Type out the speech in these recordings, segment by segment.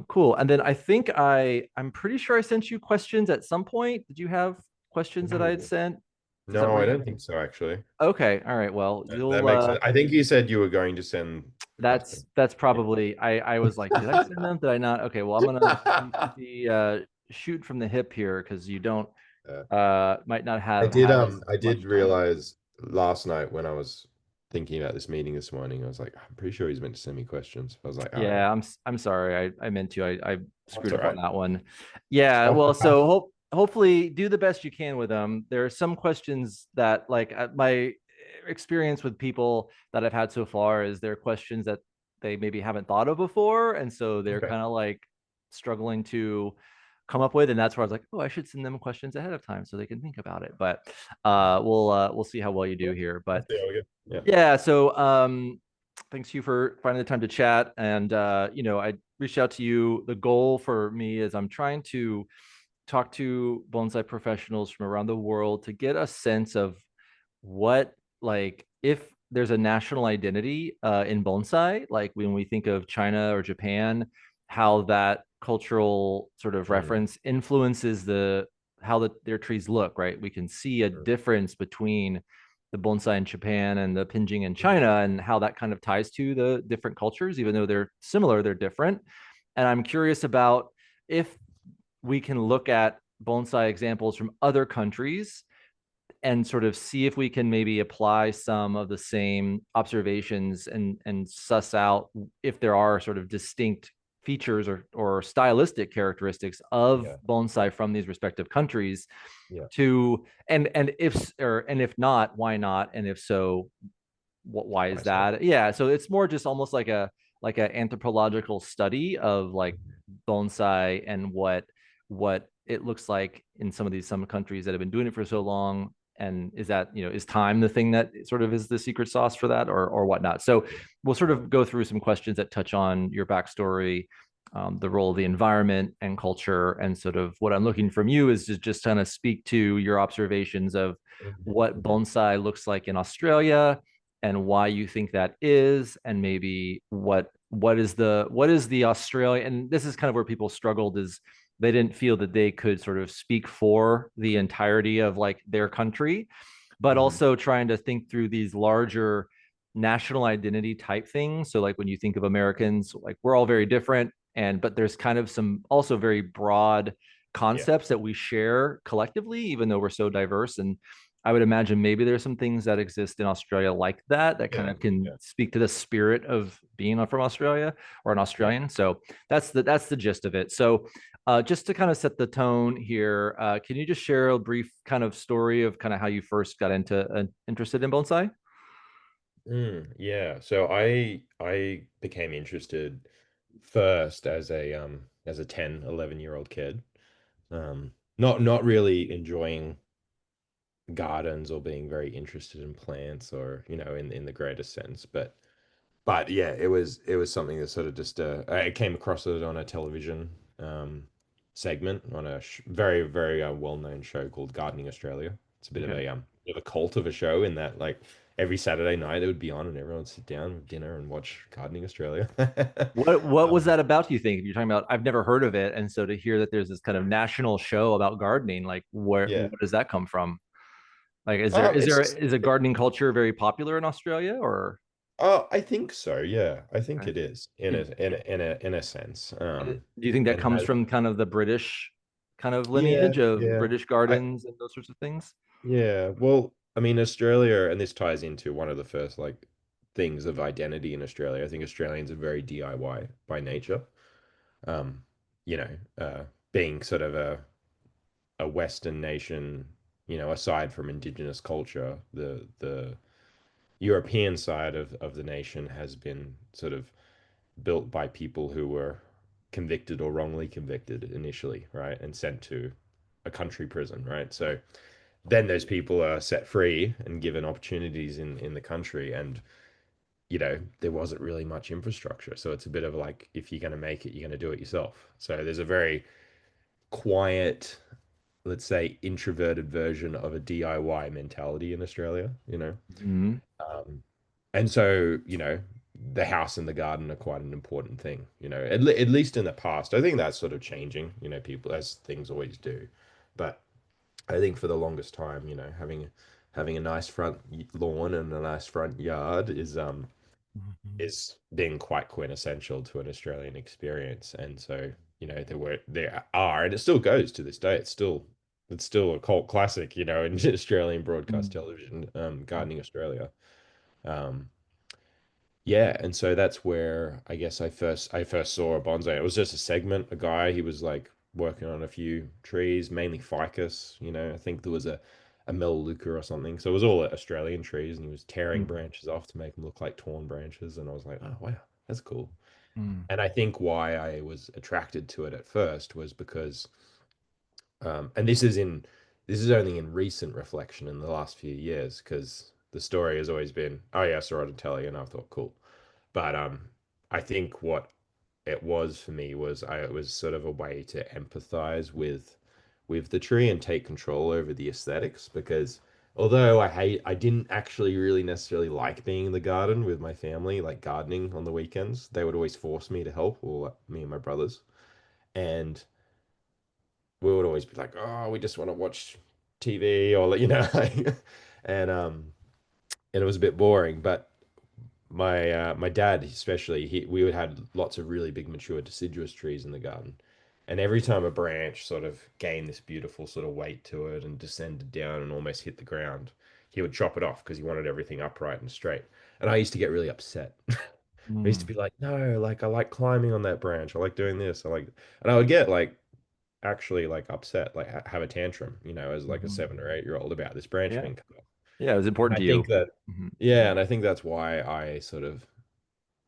Cool. And then I think I'm pretty sure I sent you questions at some point. Did you have questions that I had Mm. sent? Does that No, I ring? don't think so, actually. Okay. All right. Well, That you'll makes sense. I think you said you were going to send questions. that's Yeah. probably I was like, did I send them? Did I not? Okay. Well, I'm gonna be shoot from the hip here because you don't Uh, might not have had as I did much time. realize last night when I was thinking about this meeting this morning, I was like, I'm pretty sure he's meant to send me questions. I was like, oh yeah, Yeah, I'm sorry. I meant to. I that's screwed all up on right. that one. Yeah, well, so hopefully do the best you can with them. There are some questions that like my experience with people that I've had so far is there are questions that they maybe haven't thought of before, and so they're Okay. kind of like struggling to come up with, and that's where I was like, oh, I should send them questions ahead of time so they can think about it. But we'll see how well you do Cool. here. I'll But see how we go. Yeah. yeah, so thanks you for finding the time to chat. And I reached out to you. The goal for me is I'm trying to talk to bonsai professionals from around the world to get a sense of what like if there's a national identity in bonsai, like when we think of China or Japan, how that cultural sort of Mm, reference influences their trees look, right? We can see a mm, difference between the bonsai in Japan and the pinjing in China, and how that kind of ties to the different cultures, even though they're similar, they're different. And I'm curious about if we can look at bonsai examples from other countries and sort of see if we can maybe apply some of the same observations and suss out if there are sort of distinct features or stylistic characteristics of yeah. bonsai from these respective countries Yeah. to and if not, why not, and if so, why is I see. that? Yeah, so it's more just almost like an anthropological study of like bonsai and what it looks like in some countries that have been doing it for so long. And is that, is time the thing that sort of is the secret sauce for that, or whatnot? So we'll sort Yeah. of go through some questions that touch on your backstory, the role of the environment and culture, and sort of what I'm looking from you is to just kind of speak to your observations of Mhm, what mhm. bonsai looks like in Australia and why you think that is, and maybe what is the Australian, and this is kind of where people struggled, is they didn't feel that they could sort of speak for the entirety of like their country, but Mhm. also trying to think through these larger national identity type things. So like when you think of Americans, like we're all very different, and but there's kind of some also very broad Yeah. concepts that we share collectively, even though we're so diverse. And I would imagine maybe there's some things that exist in Australia like that kind Yeah. of can Yeah. speak to the spirit of being from Australia or an Yeah. Australian. So that's the gist of it. So just to kind of set the tone here, can you just share a brief kind of story of kind of how you first got into interested in bonsai? Yeah. So I became interested first as a 10, 11-year-old kid. Not really enjoying gardens or being very interested in plants or, in the greatest sense, but yeah, it was something that sort of just I came across it on a television segment on a very very well-known show called Gardening Australia. It's a Okay. bit of a cult of a show in that like every Saturday night it would be on and everyone would sit down with dinner and watch Gardening Australia. What was Um, that about, do you think? You're talking about, I've never heard of it, and so to hear that there's this kind of national show about gardening, like where yeah. does that come from? Like, is there is It's there just is a gardening culture very popular in Australia, or I think so. Yeah, I think right? it is And in a sense. do you think that And comes has from kind of the British kind of yeah, lineage of yeah. British I gardens and those sorts of things? Yeah, well, I mean, Australia, and this ties into one of the first like things of identity in Australia. I think Australians are very DIY by nature. Um, being sort of a Western nation, aside from indigenous culture, the European side of the nation has been sort of built by people who were convicted or wrongly convicted initially, right, and sent to a country prison, right? So then those people are set free and given opportunities in the country, and there wasn't really much infrastructure, so it's a bit of like if you're going to make it you're going to do it yourself. So there's a very quiet, let's say introverted version of a DIY mentality in Australia. Mhm. um, and so the house and the garden are quite an important thing, at least in the past. I think that's sort of changing, people as things always do. But I think for the longest time, having a nice front lawn and a nice front yard Mhm. is being quite quintessential to an Australian experience. And so, there are, and it still goes to this day. It's still a cult classic, in Australian broadcast Mm. television, Gardening Australia. Um, yeah, and so that's where I guess I first saw a bonsai. It was just a segment, a guy, he was like working on a few trees, mainly ficus, I think there was a melaleuca or something. So it was all Australian trees, and he was tearing Mm. branches off to make them look like torn branches, and I was like, "Oh, wow, that's cool." Mm. And I think why I was attracted to it at first was because and this is only in recent reflection in the last few years, because the story has always been, oh yeah, I saw it on telly and I thought cool. But I think what it was for me was it was sort of a way to empathize with the tree and take control over the aesthetics, because although I didn't actually really necessarily like being in the garden with my family, like gardening on the weekends. They would always force me to help, or like, me and my brothers. And we would always be like, "Oh, we just want to watch TV," or like, and and it was a bit boring. But my dad especially, we would had lots of really big mature deciduous trees in the garden, and every time a branch sort of gained this beautiful sort of weight to it and descended down and almost hit the ground, he would chop it off because he wanted everything upright and straight. And I used to get really upset. I used to Mm. be like, no, like I like climbing on that branch. I like doing this. And I would get like actually like upset, like have a tantrum, as like a Mhm. 7 or 8 year old about this branch Yeah. being cut off. Yeah, it was And important I to think you. that, Mhm. yeah, and I think that's why I sort of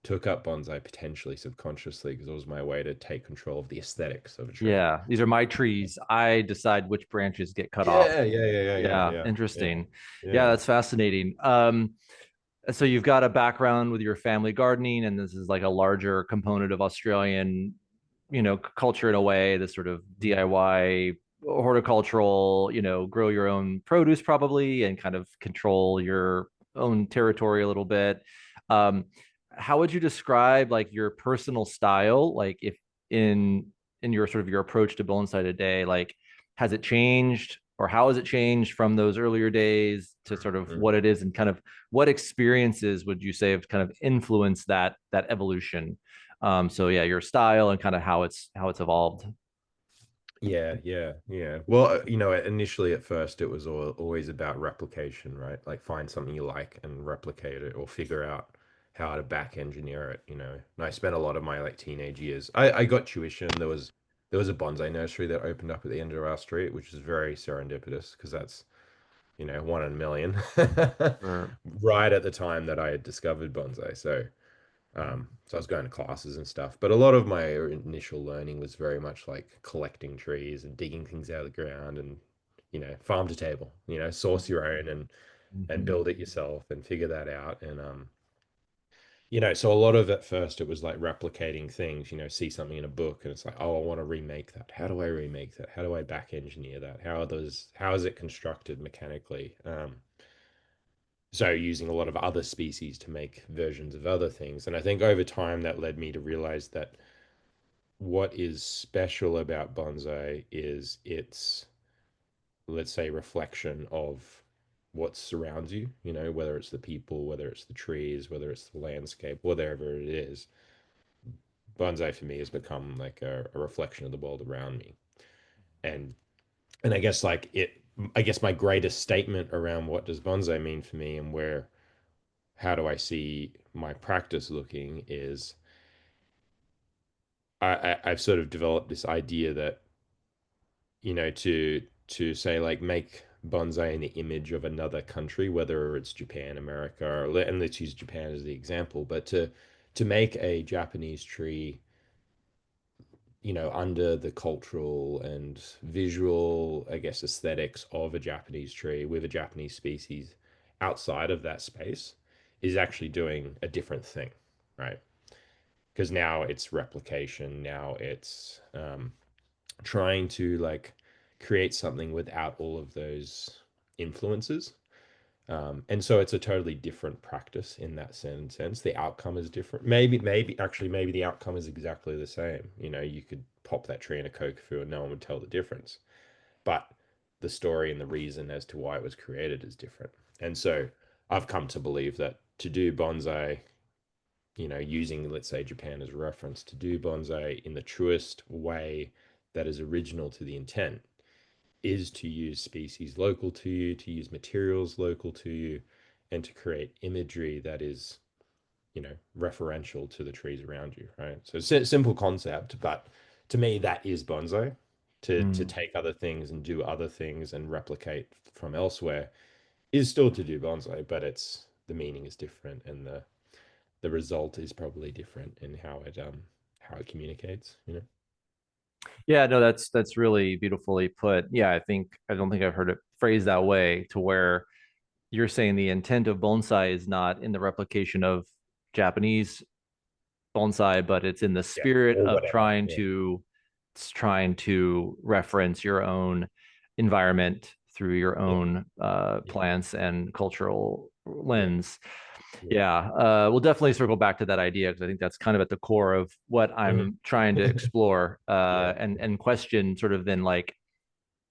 took up bonsai potentially subconsciously, because it was my way to take control of the aesthetics of a tree. Yeah, these are my trees. I decide which branches get cut off. Yeah, yeah, yeah, yeah, yeah, Yeah, yeah, yeah, interesting. Yeah, yeah. that's fascinating. So you've got a background with your family gardening, and this is like a larger component of Australian, culture in a way, this sort of Mhm. DIY horticultural, grow your own produce probably and kind of control your own territory a little bit. Um, how would you describe like your personal style? Like if in in your sort of your approach to bonsai today, like has it changed or how has it changed from those earlier days to sort of Mhm. what it is and kind of what experiences would you say have kind of influenced that evolution? So yeah, your style and kind of how it's evolved. Yeah, yeah, yeah. Well, initially at first it was always about replication, right? Like find something you like and replicate it, or figure out how to back engineer it. And I spent a lot of my like teenage years. I got tuition. There was a bonsai nursery that opened up at the end of our street, which is very serendipitous, because that's, one in a million. Or Right at the time that I had discovered bonsai. So I was going to classes and stuff, but a lot of my initial learning was very much like collecting trees and digging things out of the ground, and farm to table, source your own and Mhm. build it yourself and figure that out. And so a lot of at first it was like replicating things, see something in a book and it's like, oh, I want to remake that. How do I remake that? How do I back engineer that? How is it constructed mechanically? So using a lot of other species to make versions of other things. And I think over time that led me to realize that what is special about bonsai is its, let's say, reflection of what surrounds you, whether it's the people, whether it's the trees, whether it's the landscape, whatever it is. Bonsai for me has become like a reflection of the world around me. And I guess I guess my greatest statement around what does bonsai mean for me, and how do I see my practice looking, is I've sort of developed this idea that, to say like make bonsai in the image of another country, whether it's Japan, America, and let's use Japan as the example, but to make a Japanese tree, under the cultural and visual, I guess, aesthetics of a Japanese tree with a Japanese species outside of that space, is actually doing a different thing, right? Because now it's replication, now it's trying to like create something without all of those influences. And so it's a totally different practice in that sense. The outcome is different. Maybe the outcome is exactly the same. You know, you could pop that tree in a kokufu and no one would tell the difference. But the story and the reason as to why it was created is different. And so I've come to believe that to do bonsai, you know, using, let's say, Japan as a reference, to do bonsai in the truest way that is original to the intent is to use species local to you, to use materials local to you, and to create imagery that is, you know, referential to the trees around you, right? So simple concept, but to me that is bonsai. To Mm. take other things and do other things and replicate from elsewhere is still to do bonsai, but it's the meaning is different and the result is probably different in how it communicates, you know. Yeah, no, that's really beautifully put. Yeah, I don't think I've heard it phrased that way to where you're saying the intent of bonsai is not in the replication of Japanese bonsai, but it's in the Yeah, spirit or of whatever. Yeah, trying to reference your own environment through your yeah, own yeah, plants and cultural yeah, lens. yeah. Yeah, we'll definitely circle back to that idea because I think that's kind of at the core of what Mhm. I'm trying to explore Yeah, and question sort of then like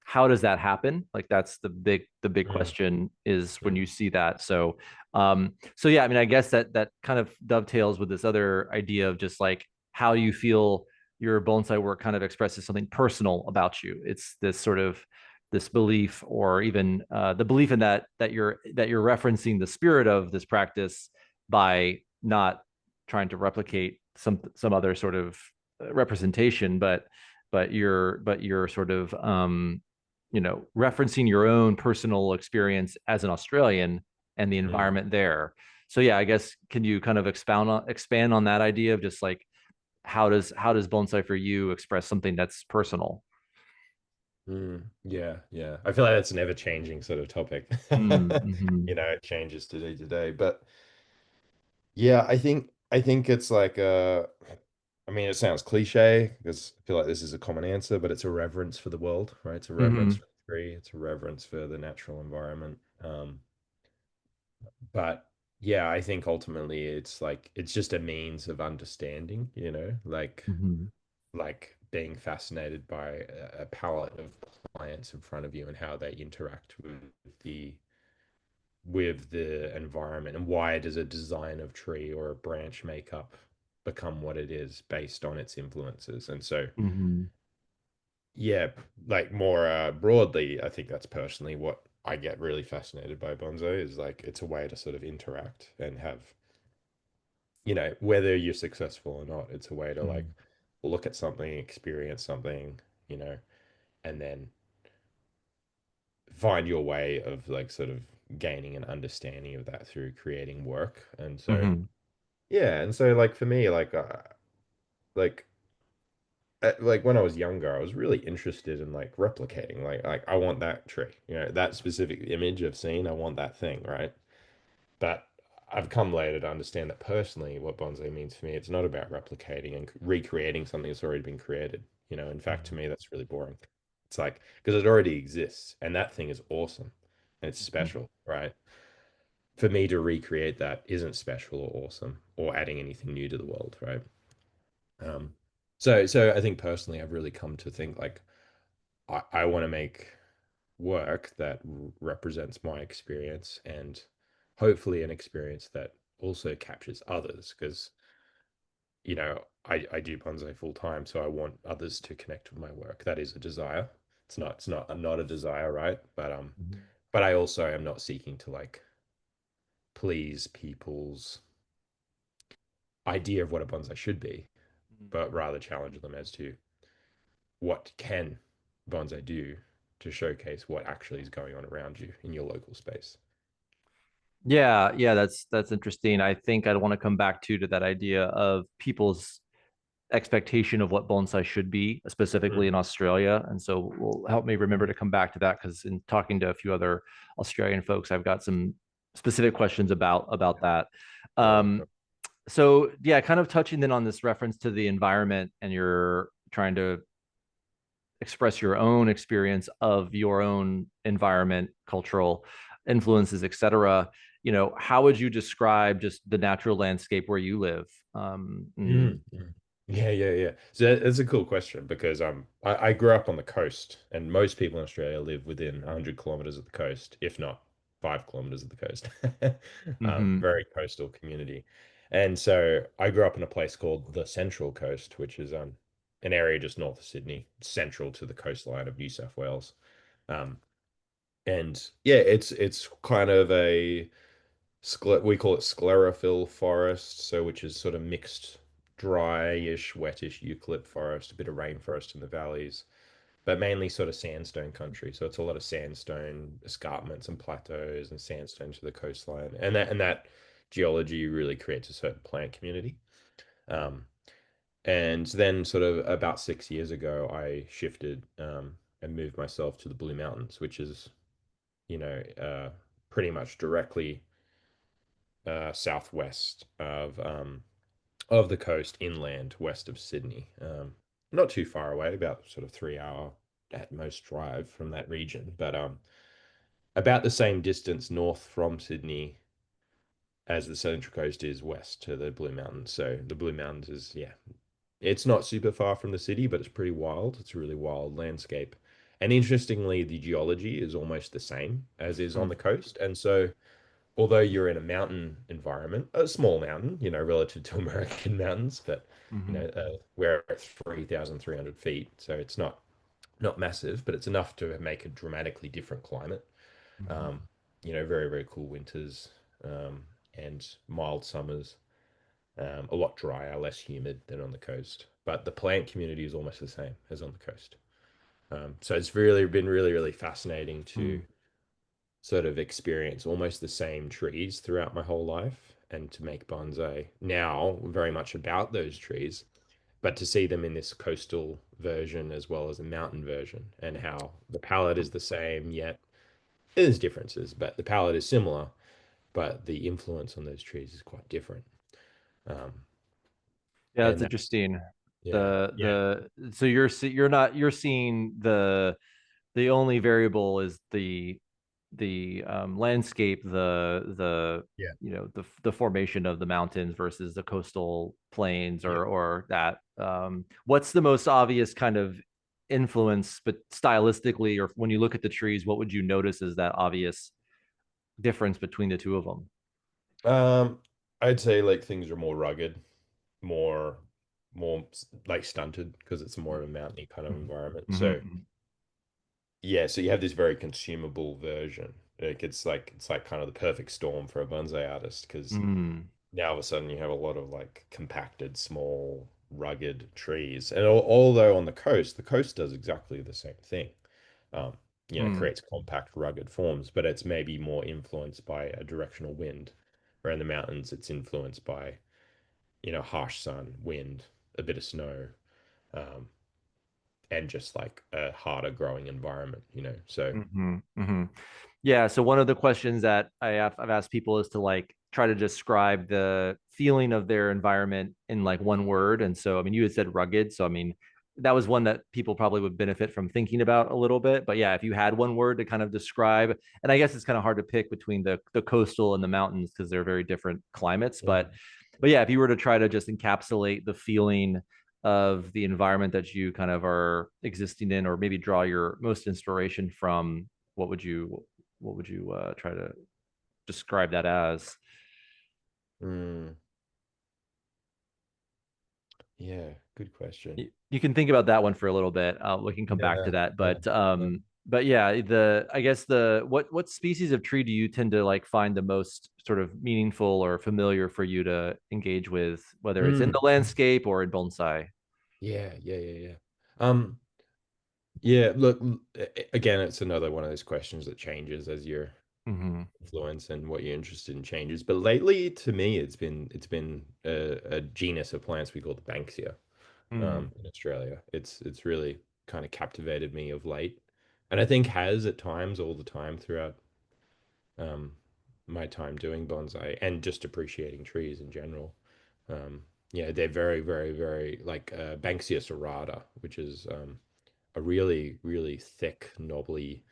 how does that happen? Like that's the big mm, question is when mm, you see that. So yeah, I mean, I guess that kind of dovetails with this other idea of just like how you feel your bonsai work kind of expresses something personal about you. It's this sort of this belief or even the belief in that you're referencing the spirit of this practice by not trying to replicate some other sort of representation, but you're sort of referencing your own personal experience as an Australian and the mm, environment there. So yeah, I guess can you kind of expand on that idea of just like how does bonsai for you express something that's personal? yeah, yeah. I feel like that's an ever-changing sort of topic. Mm-hmm. You know, it changes today to day. But yeah, I think it's like I mean, it sounds cliche because I feel like this is a common answer, but it's a reverence for the world, right? It's a reverence Mm-hmm. for the tree, it's a reverence for the natural environment. But yeah, I think ultimately it's like it's just a means of understanding, you know, Mm-hmm. like being fascinated by a palette of plants in front of you and how they interact the with the environment and why does a design of tree or a branch makeup become what it is based on its influences. And so Mm-hmm. yeah, like more broadly, I think that's personally what I get really fascinated by bonsai is like it's a way to sort of interact and have, you know, whether you're successful or not, it's a way to like look at something, experience something, you know, and then find your way of like sort of gaining an understanding of that through creating work. And so, Mm-hmm. yeah, and so like for me, like like when I was younger, I was really interested in like replicating, like I want that tree, you know, that specific image I've seen, I want that thing, right? But I've come later to understand that personally, what bonsai means for me, it's not about replicating and recreating something that's already been created. You know, in fact, to me, that's really boring. It's like because it already exists, and that thing is awesome, and it's Mm-hmm. special, right? For me to recreate that isn't special or awesome or adding anything new to the world, right? Um, so I think personally, I've really come to think like I want to make work that represents my experience and hopefully an experience that also captures others because you know I do bonsai full time, so I want others to connect with my work. That is a desire. It's not a desire, right? But I also am not seeking to like please people's idea of what a bonsai should be, but rather challenge them as to what can bonsai do to showcase what actually is going on around you in your local space. Yeah, yeah, that's interesting. I think I'd want to come back to that idea of people's expectation of what bonsai should be, specifically Mm, in Australia. And so will help me remember mm. to come back to that because in talking to a few other Australian folks, I've got some specific questions about that. Sure, Um, sure. so yeah, kind of touching then on this reference to the environment and you're trying to express your own experience of your own environment, cultural. influences, etc. How would you describe just the natural landscape where you live? Mm, mm. Yeah, yeah, yeah. So that's a cool question because I grew up on the coast, and most people in Australia live within 100 kilometers of the coast, if not 5 kilometers of the coast. Hmm. Very coastal community. And so I grew up in a place called the Central Coast, which is an area just north of Sydney, central to the coastline of New South Wales. Um, and yeah, it's kind of a we call it sclerophyll forest, so which is sort of mixed dryish, wettish eucalypt forest, a bit of rainforest in the valleys, but mainly sort of sandstone country. So it's a lot of sandstone escarpments and plateaus and sandstone to the coastline, and that geology really creates a certain plant community. Um, and then sort of about 6 years ago, I shifted and moved myself to the Blue Mountains, which is, pretty much directly southwest of the coast inland west of Sydney. Not too far away, about sort of 3 hour at most drive from that region, but about the same distance north from Sydney as the Central Coast is west to the Blue Mountains. So the Blue Mountains is, yeah, it's not super far from the city, but it's pretty wild. It's a really wild landscape. And interestingly, the geology is almost the same as is on the coast. And so although you're in a mountain environment, a small mountain, relative to American mountains, but Hmm. we're at 3,300 feet, so it's not massive, but it's enough to make a dramatically different climate. Hmm. Um, very, very cool winters, and mild summers, a lot drier, less humid than on the coast. But the plant community is almost the same as on the coast. So it's really been really, really fascinating to Hmm. sort of experience almost the same trees throughout my whole life and to make bonsai now very much about those trees, but to see them in this coastal version as well as a mountain version and how the palette is the same, yet there's differences, but the palette is similar, but the influence on those trees is quite different. Um, Yeah, that's and that's, interesting. yeah, yeah, So you're seeing the only variable is the landscape, the yeah. the formation of the mountains versus the coastal plains, Yeah. or that. What's the most obvious kind of influence, but stylistically, or when you look at the trees, what would you notice as that obvious difference between the two of them? Um, I'd say like things are more rugged, more like stunted because it's more of a mountainy kind of environment. So Mm-hmm. yeah, so you have this very consumable version. It's like kind of the perfect storm for a bonsai artist because Mm-hmm. now all of a sudden you have a lot of like compacted, small, rugged trees. And although on the coast does exactly the same thing. Um, creates compact, rugged forms, but it's maybe more influenced by a directional wind. Where in the mountains, it's influenced by, harsh sun, wind, a bit of snow, um, and just like a harder growing environment. So Mm-hmm. Mm-hmm. Yeah. So one of the questions that I've asked people is to like try to describe the feeling of their environment in like one word. And so, I mean, you had said rugged. So, I mean, that was one that people probably would benefit from thinking about a little bit. But yeah, if you had one word to kind of describe, and I guess it's kind of hard to pick between the coastal and the mountains because they're very different climates. But yeah, if you were to try to just encapsulate the feeling of the environment that you kind of are existing in, or maybe draw your most inspiration from, what would you try to describe that as? mm, yeah, good question. You can think about that one for a little bit. We can come back to Yeah, that, yeah. Yeah. but yeah, the I guess the what species of tree do you tend to like find the most sort of meaningful or familiar for you to engage with, whether it's in Mm, the landscape or in bonsai? yeah, yeah, yeah, yeah. Um, yeah, look, again, it's another one of those questions that changes as your Mm-hmm. influence and what you're interested in changes. But lately, to me, it's been a genus of plants we call the Banksia, Mm-hmm. in Australia. It's really kind of captivated me of late, and I think has at times all the time throughout um, my time doing bonsai and just appreciating trees in general. Um, yeah, they're very, very, very like Banksia serrata, which is a really, really thick, knobbly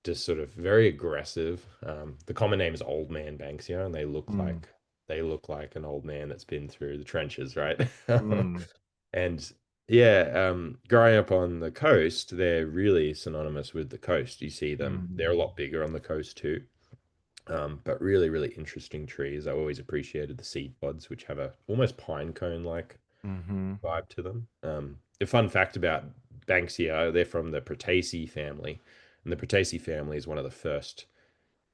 just sort of very aggressive. The common name is old man Banksia, and Mm, they look like an old man that's been through the trenches, right? mm, And yeah, growing up on the coast, they're really synonymous with the coast. You see them; they're a mm, lot bigger on the coast too. But really, really interesting trees. I always appreciated the seed pods, which have a almost pine cone like mm-hmm, vibe to them. A fun fact about Banksia, they're from the Proteaceae family, and the Proteaceae family is one of the first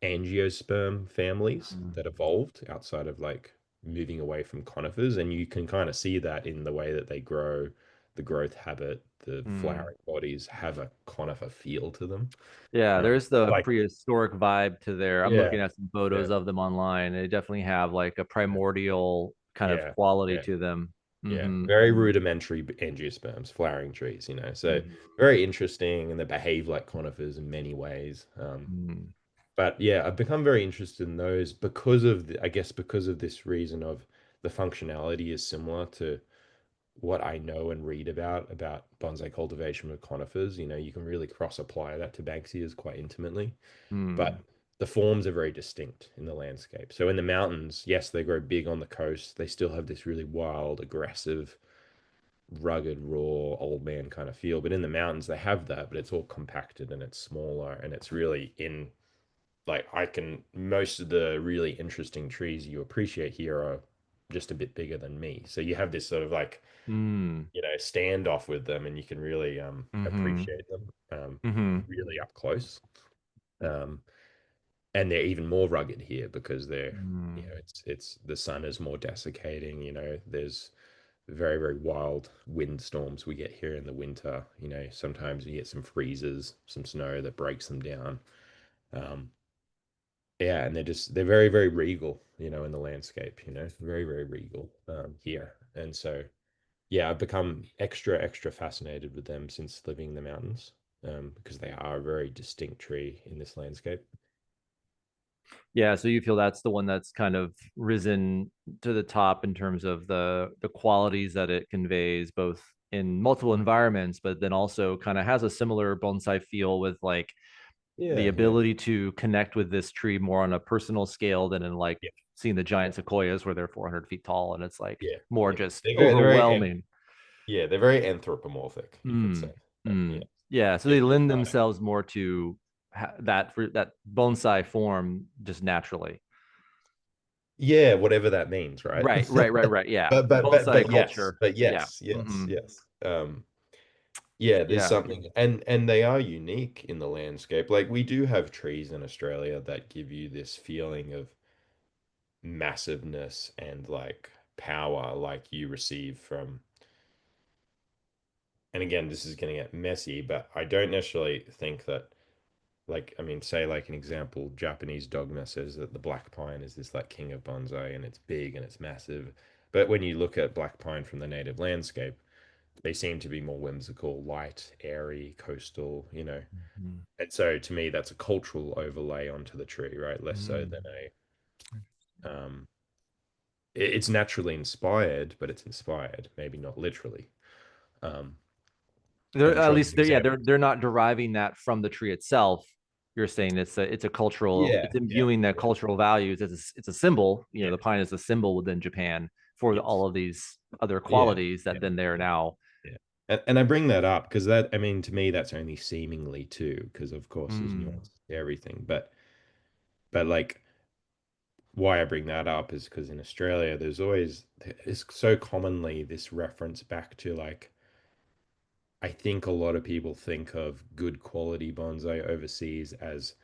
angiosperm families mm, that evolved outside of like moving away from conifers, and you can kind of see that in the way that they grow, the growth habit, the mm. flowering bodies have a conifer feel to them. Yeah, there's the Like, prehistoric vibe to there. I'm yeah, looking at some yeah, photos of them online. They definitely have like a primordial kind of yeah, quality yeah. to them. Yeah, Mm-hmm. very rudimentary angiosperms, flowering trees, you know. So Mm-hmm. very interesting, and they behave like conifers in many ways. But yeah, I've become very interested in those because of I guess because of this reason of the functionality is similar to what I know and read about bonsai cultivation with conifers. You know, you can really cross apply that to Banksias quite intimately, but Mm-hmm. the forms are very distinct in the landscape. So in the mountains, yes, they grow big on the coast. They still have this really wild, aggressive, rugged, raw, old man kind of feel. But in the mountains, they have that, but it's all compacted and it's smaller and it's really in like I can most of the really interesting trees you appreciate here are just a bit bigger than me. So you have this sort of like, Mm-hmm. you know, standoff with them and you can really Mm-hmm. appreciate them Mm-hmm. really up close. Um, and they're even more rugged here because they're, you know, it's the sun is more desiccating, you know, there's very, very wild wind storms we get here in the winter. You know, sometimes you get some freezes, some snow that breaks them down. Um, yeah, and they're very, very regal, you know, in the landscape, you know, very, very regal here. And so, yeah, I've become extra, extra fascinated with them since living in the mountains because they are a very distinct tree in this landscape. Yeah, so you feel that's the one that's kind of risen to the top in terms of the qualities that it conveys, both in multiple environments, but then also kind of has a similar bonsai feel with like the Yeah, yeah, ability to connect with this tree more on a personal scale than in like yeah, seeing the yeah, giant sequoias where they're 400 feet tall and it's like yeah, more yeah. just They're very, overwhelming. yeah, they're very anthropomorphic, you could say. Mm, Yeah, mm. Yeah, so yeah, they you're lend right. themselves more to that bonsai form just naturally. Yeah, whatever that means, right? Right, right, right, right. Yeah. Bonsai But yes, culture. Yeah. Hmm. Yeah, there's Yeah. something and they are unique in the landscape. Like we do have trees in Australia that give you this feeling of massiveness and like power like you receive from and again, this is going to get messy, but I don't necessarily think that like I mean, say like an example, Japanese dogma says that the black pine is this like king of bonsai and it's big and it's massive. But when you look at black pine from the native landscape, they seem to be more whimsical, light, airy, coastal, you know. Mhm. And so to me, that's a cultural overlay onto the tree, right? Less so than Mm. it's naturally inspired, but it's inspired, maybe not literally. Um, and They're I'm at sure there's least they're yeah, examples. they're not deriving that from the tree itself. You're saying it's a cultural, Yeah, it's yeah, imbuing that yeah, cultural values. It's a symbol. You know, yeah, the pine is a symbol within Japan for yes, all of these other yeah, qualities yeah, that then they're yeah, now. yeah. And I bring that up because that, I mean, to me, that's only seemingly too, because of course there's Mm, nuance to everything. But like, why I bring that up is because in Australia, it's so commonly this reference back to like I think a lot of people think of good quality bonsai overseas as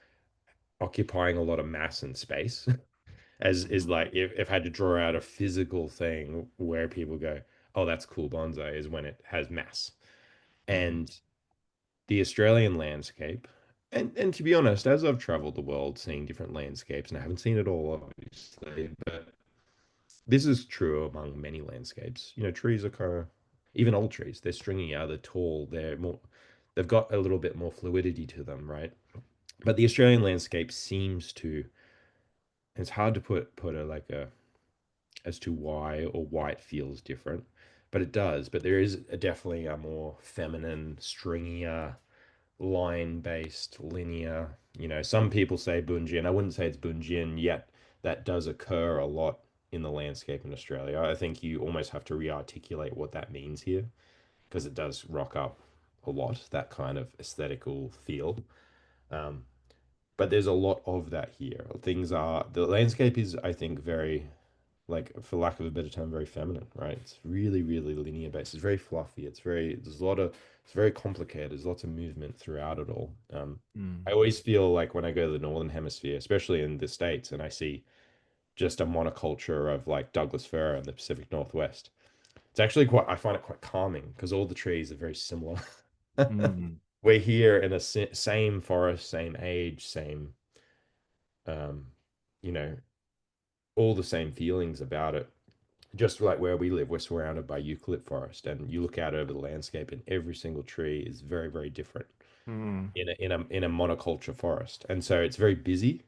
occupying a lot of mass and space. As is mhm, like if I had to draw out a physical thing where people go, oh, that's cool bonsai is when it has mass. mhm. And the Australian landscape, and to be honest, as I've traveled the world seeing different landscapes, and I haven't seen it all obviously, but this is true among many landscapes. You know, trees are kind of even old trees, they're stringier, they're tall, they've got a little bit more fluidity to them, right? But the Australian landscape seems to, it's hard to put a like a as to why or why it feels different, but it does. But there is definitely a more feminine, stringier, line-based, linear. Some people say Bunjin. I wouldn't say it's Bunjin yet. That does occur a lot in the landscape in Australia. I think you almost have to re-articulate what that means here because it does rock up a lot, that kind of aesthetical feel. Um, but there's a lot of that here. The landscape is, I think, very, like, for lack of a better term, very feminine, right? It's really, really linear based. It's very fluffy. It's very complicated. There's lots of movement throughout it all. Mm. I always feel like when I go to the Northern Hemisphere, especially in the States, and I see just a monoculture of like Douglas fir in the Pacific Northwest, I find it quite calming because all the trees are very similar. Mm. We're here in a same forest, same age, um, you know, all the same feelings about it. Just like where we live, we're surrounded by eucalypt forest, and you look out over the landscape, and every single tree is very, very different Mm. in a monoculture forest. And so it's very busy,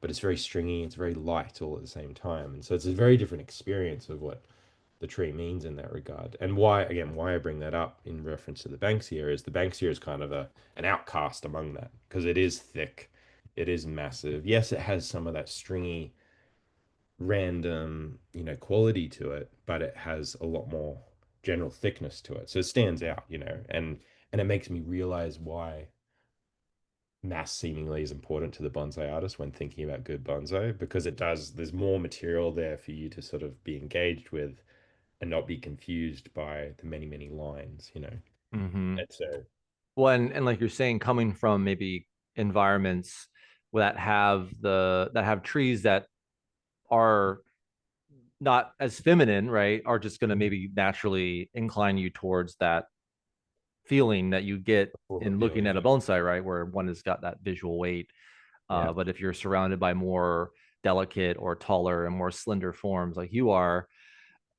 but it's very stringy, it's very light all at the same time. And so it's a very different experience of what the tree means in that regard. And why I bring that up in reference to the Banksia is the Banksia is kind of an outcast among that because it is thick, it is massive. Yes, it has some of that stringy, random, quality to it, but it has a lot more general thickness to it. So it stands out, and it makes me realize why mass seemingly is important to the bonsai artist when thinking about good bonsai because there's more material there for you to sort of be engaged with and not be confused by the many, many lines. Hmm. And so, Well, and like you're saying, coming from maybe environments that have trees that are not as feminine, right, are just going to maybe naturally incline you towards that feeling that you get full in looking feeling, at a yeah. bonsai, right, where one has got that visual weight. Yeah. But if you're surrounded by more delicate or taller and more slender forms like you are,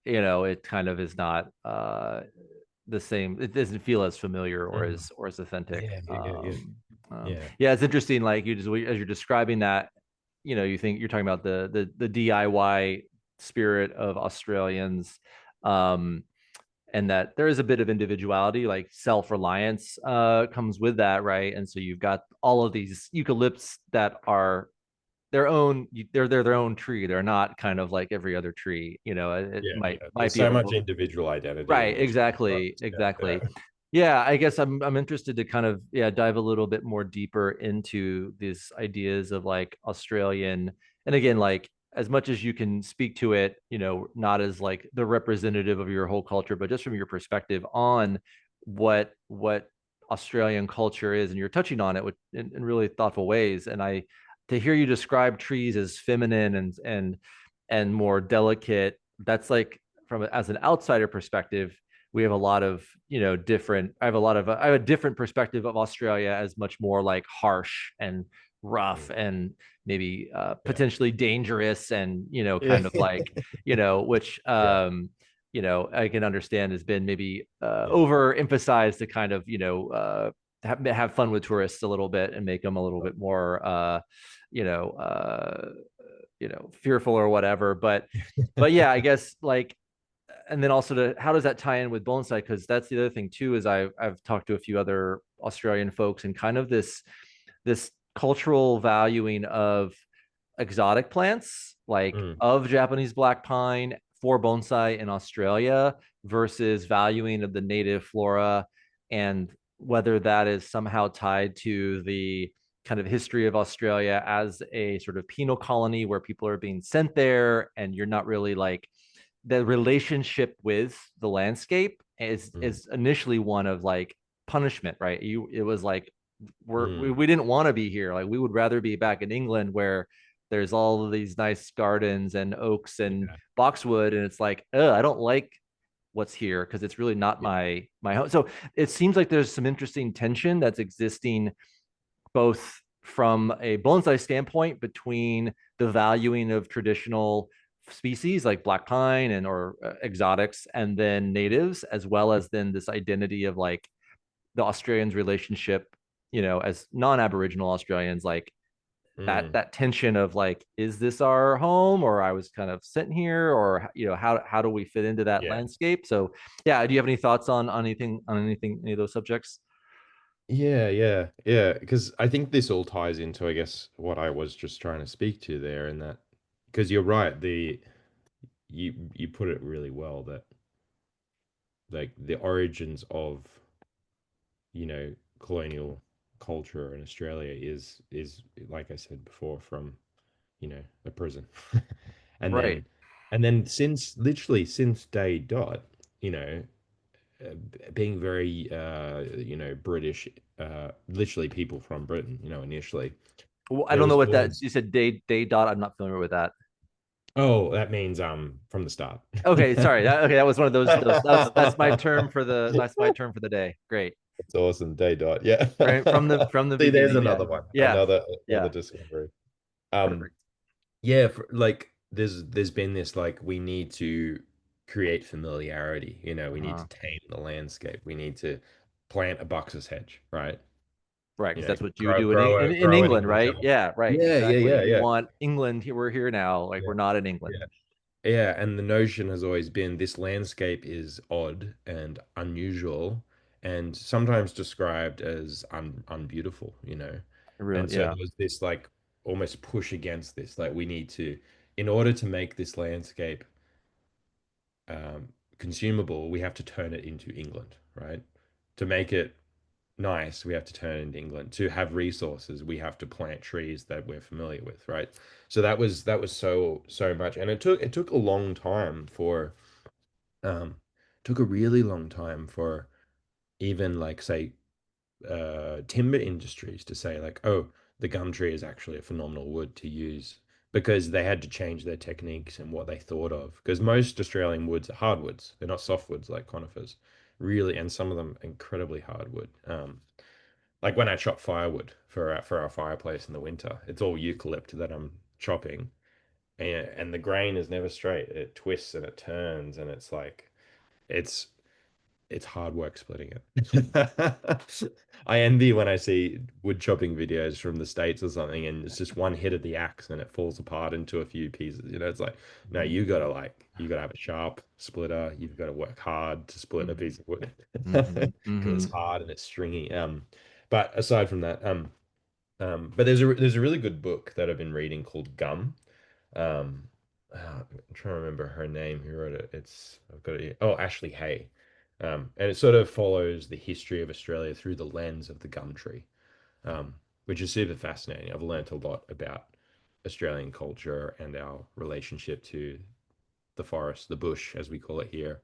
it kind of is not the same. It doesn't feel as familiar Mhm. or as authentic. Yeah, yeah, yeah, yeah. Yeah. Yeah, it's interesting. Like as you're describing that, you think you're talking about the DIY spirit of Australians, um, and that there is a bit of individuality, like self-reliance, comes with that, right? And so you've got all of these eucalypts that are they're their own tree. They're not kind of like every other tree. It Yeah, yeah. might There's be a so much little. individual identity in Right, each exactly, forest. Yeah, exactly. Yeah, I guess I'm interested to kind of, yeah, dive a little bit more deeper into these ideas of like Australian, and again, like as much as you can speak to it, not as like the representative of your whole culture, but just from your perspective on what Australian culture is, and you're touching on it in really thoughtful ways. And I to hear you describe trees as feminine and more delicate, that's like from as an outsider perspective, we have a lot of different. I have a different perspective of Australia as much more like harsh and rough yeah. and maybe Yeah. potentially dangerous and Yeah. kind of like which Yeah. I can understand has been maybe Yeah. overemphasized to kind of have fun with tourists a little bit and make them a little bit more you know uh fearful or whatever. But yeah, I guess like, and then also how does that tie in with bonsai? Because that's the other thing too. Is I've talked to a few other Australian folks, and kind of this cultural valuing of exotic plants, like Mm, of Japanese black pine for bonsai in Australia versus valuing of the native flora, and whether that is somehow tied to the kind of history of Australia as a sort of penal colony where people are being sent there and you're not really like the relationship with the landscape mm, is initially one of like punishment, right? It was like mm. we didn't want to be here. Like we would rather be back in England where there's all of these nice gardens and oaks and Yeah. boxwood, and it's like, I don't like what's here because it's really not Yeah. my home. So it seems like there's some interesting tension that's existing both from a bonsai standpoint between the valuing of traditional species like black pine and or exotics and then natives, as well as then this identity of like the Australians relationship, as non-aboriginal Australians, like that Mm. that tension of like, is this our home or I was kind of sitting here, or how do we fit into that Yeah. landscape? So yeah, do you have any thoughts on anything any of those subjects? Yeah. Because I think this all ties into, I guess, what I was just trying to speak to there, in that, because you're right, you put it really well, that like the origins of, colonial culture in Australia is like I said before, from, a prison. And Right. then since, literally since day dot, you know, being very British, literally people from Britain, initially Well, I there don't know was what that always, you said. Day dot. I'm not familiar with that. oh, that means from the start. Okay, sorry. Okay, that was one of those. That's my term for the. That's my term for the day. Great. It's awesome. Day dot. Yeah. Right from the See, there's beginning. Yeah. another one. Yeah. Another Yeah. discovery. Um, Perfect. yeah, like there's been this, like, we need to create familiarity, we need Uh-huh. to tame the landscape. We need to plant a Buxus hedge, right? Right, because that's what you Grow do in, grow a in grow an England, English right? apple. Yeah, right, Yeah, yeah, exactly. yeah, You yeah. want England here. We're here now. Like Yeah. we're not in England. Yeah. Yeah, and the notion has always been this landscape is odd and unusual, and sometimes described as unbeautiful, And Really, so yeah. there was this, like, almost push against this. Like, we need to, in order to make this landscape consumable, we have to turn it into England, right? To make it nice, we have to turn it into England. To have resources, we have to plant trees that we're familiar with, right? So that was so much, and it took a long time for took a really long time for, even, like, say, timber industries to say, like, oh, the gum tree is actually a phenomenal wood to use, because they had to change their techniques and what they thought of. Because most Australian woods are hardwoods; they're not softwoods like conifers, really, and some of them incredibly hardwood. Like when I chop firewood for our fireplace in the winter, it's all eucalypt that I'm chopping, and the grain is never straight. It twists and it turns, and it's it's hard work splitting it. I envy when I see wood chopping videos from the States or something, and it's just one hit of the axe and it falls apart into a few pieces. It's like, no, you gotta have a sharp splitter. You've got to work hard to split a Mm-hmm. piece of wood Mm-hmm. because Mm-hmm. it's hard and it's stringy. But aside from that, but there's a really good book that I've been reading called Gum. I'm trying to remember her name. Who wrote it? I've got it here. Oh, Ashley Hay. And it sort of follows the history of Australia through the lens of the gum tree, um, which is super fascinating. I've learnt a lot about Australian culture and our relationship to the forest, the bush, as we call it here,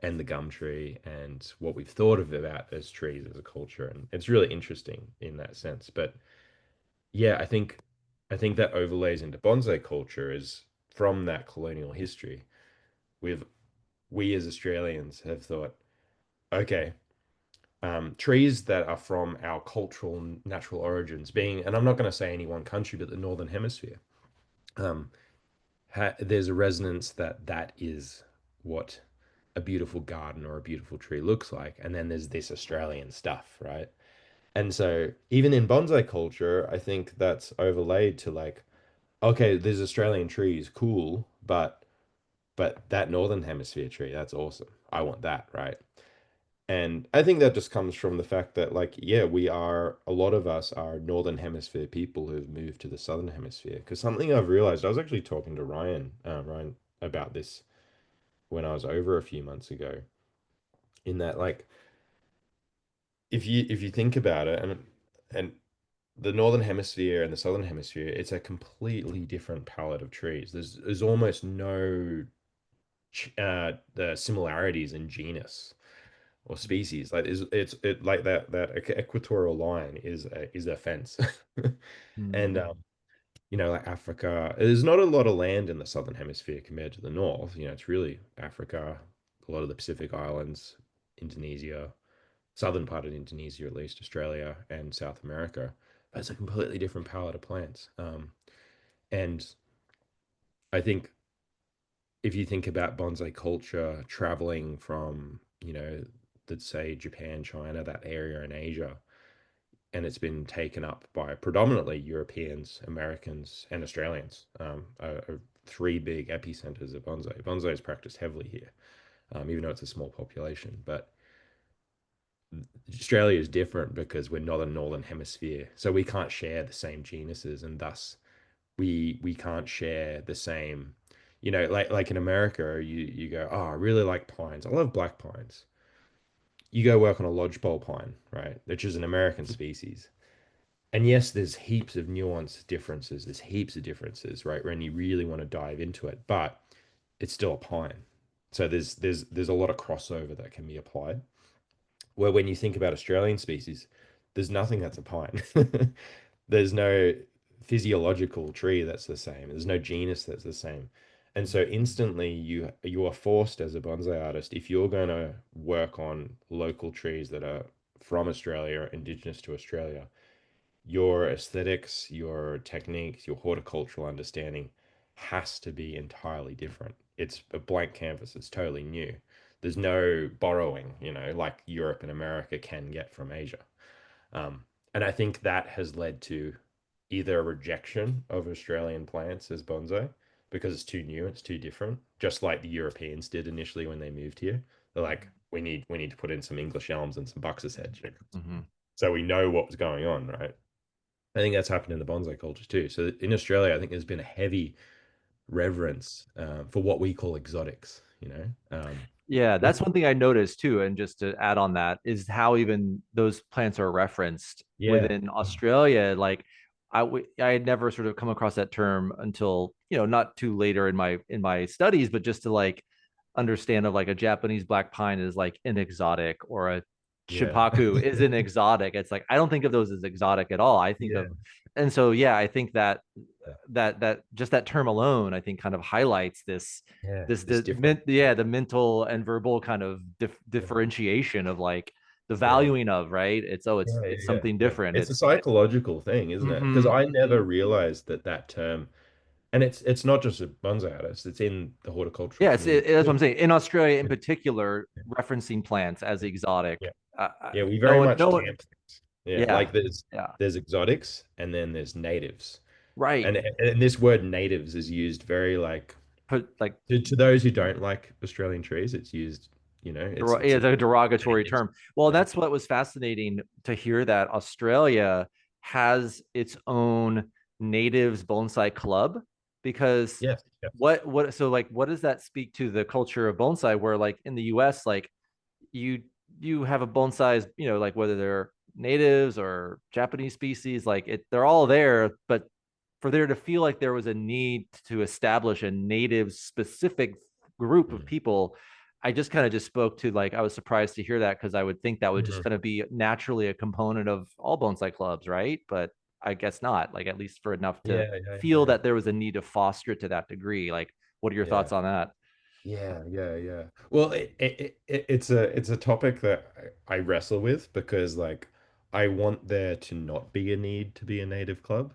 and the gum tree, and what we've thought of about as trees as a culture. And it's really interesting in that sense. But yeah, I think that overlays into bonsai culture is from that colonial history. We've we as Australians have thought, okay, trees that are from our cultural and natural origins, being, and I'm not going to say any one country, but the Northern Hemisphere, um, there's a resonance that that is what a beautiful garden or a beautiful tree looks like. And then there's this Australian stuff, right? And so even in bonsai culture, I think that's overlaid to, like, okay, there's Australian trees, cool, but that Northern Hemisphere tree, that's awesome. I want that, right? And I think that just comes from the fact that, like, yeah, a lot of us are Northern Hemisphere people who've moved to the Southern Hemisphere. Because something I've realized, I was actually talking to Ryan about this when I was over a few months ago, in that, like, if you think about it, and the Northern Hemisphere and the Southern Hemisphere, it's a completely different palette of trees. There's almost no the similarities in genus or species. Like, it like that equatorial line is a fence. And Mm-hmm. like Africa, there's not a lot of land in the southern hemisphere compared to the north. It's really Africa, a lot of the Pacific Islands, Indonesia, southern part of Indonesia, at least Australia and South America. But it's a completely different palette of plants. And I think if you think about bonsai culture traveling from, let's say Japan, China, that area in Asia, and it's been taken up by predominantly Europeans, Americans, and Australians, are three big epicenters of bonsai. Bonsai is practiced heavily here, even though it's a small population. But Australia is different because we're not a northern hemisphere, so we can't share the same genuses, and thus we can't share the same. Like in America, you go, oh, I really like pines. I love black pines. You go work on a lodgepole pine, right? Which is an American species. And yes, there's heaps of nuance differences. There's heaps of differences, right? When you really want to dive into it, but it's still a pine. So there's a lot of crossover that can be applied. Where when you think about Australian species, there's nothing that's a pine. There's no physiological tree that's the same. There's no genus that's the same. And so instantly you are forced as a bonsai artist, if you're going to work on local trees that are from Australia, indigenous to Australia, your aesthetics, your techniques, your horticultural understanding has to be entirely different. It's a blank canvas, it's totally new. There's no borrowing, like Europe and America can get from Asia. And I think that has led to either a rejection of Australian plants as bonsai because it's too new, it's too different, just like the Europeans did initially when they moved here. They're like, we need to put in some English elms and some Buxus hedge. Mm-hmm. So we know what was going on, right? I think that's happened in the bonsai culture too. So in Australia, I think there's been a heavy reverence for what we call exotics. Yeah, Which, that's one thing I noticed too. And just to add on that is how even those plants are referenced yeah, within Australia. Like I had never sort of come across that term until, not too later in my studies, but just to like understand of like a Japanese black pine is like an exotic or a yeah, chipaku is an exotic. It's like I don't think of those as exotic at all. I think yeah, of, and so yeah, I think that yeah, that just that term alone, I think kind of highlights yeah. this This the different. yeah, the mental and verbal kind of Yeah, differentiation of like the yeah, valuing of, right, it's, oh, yeah, it's yeah, something yeah. different, It's a it's psychological thing, isn't it? Because mm-hmm, I mm-hmm. never realized that term, and it's not just a bonsai artist, it's in the horticultural Yeah, community that's what too. I'm saying. In Australia, in Yeah, particular, referencing plants as exotic. yeah, Uh, yeah. We no very one, much no one. camp things. Yeah, Yeah, like yeah, there's exotics and then there's natives. right. And this word natives is used very like Put like to those who don't like Australian trees, it's used, it's It's a derogatory natives. term. Well, Yeah. that's what was fascinating to hear that Australia has its own natives bonsai club because Yes. Yes. what so like what does that speak to the culture of bonsai where like in the US like you you have a bonsai, like whether they're natives or Japanese species, like they're all there, but for there to feel like there was a need to establish a native specific group of Mm. people, I just kind of just spoke to like I was surprised to hear that because I would think that would just Mhm. kind of be naturally a component of all bonsai clubs, right? But I guess not, like at least for enough to Yeah, yeah, feel yeah, that there was a need to foster it to that degree. Like, what are your yeah, thoughts on that? yeah, yeah, yeah. Well, it's a topic that I wrestle with because like I want there to not be a need to be a native club,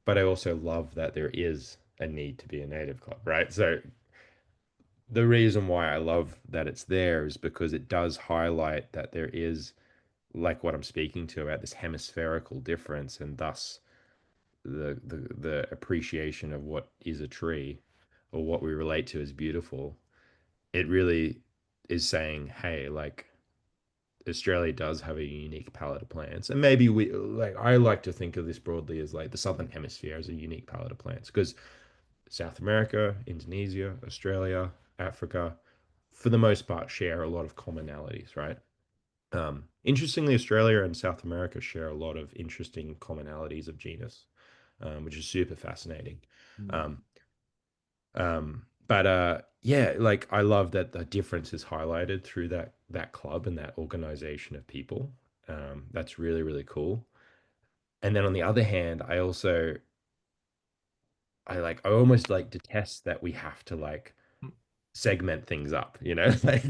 but I also love that there is a need to be a native club, right? So the reason why I love that it's there is because it does highlight that there is like what I'm speaking to about this hemispherical difference and thus the appreciation of what is a tree or what we relate to as beautiful. It really is saying, hey, like Australia does have a unique palette of plants. And maybe we like I like to think of this broadly as like the southern hemisphere as a unique palette of plants because South America, Indonesia, Australia, Africa, for the most part, share a lot of commonalities, right? Interestingly, Australia and South America share a lot of interesting commonalities of genus, which is super fascinating. Mm. Um, but yeah, like I love that the difference is highlighted through that club and that organization of people. That's really, really cool. And then on the other hand, I almost like detest that we have to like segment things up, like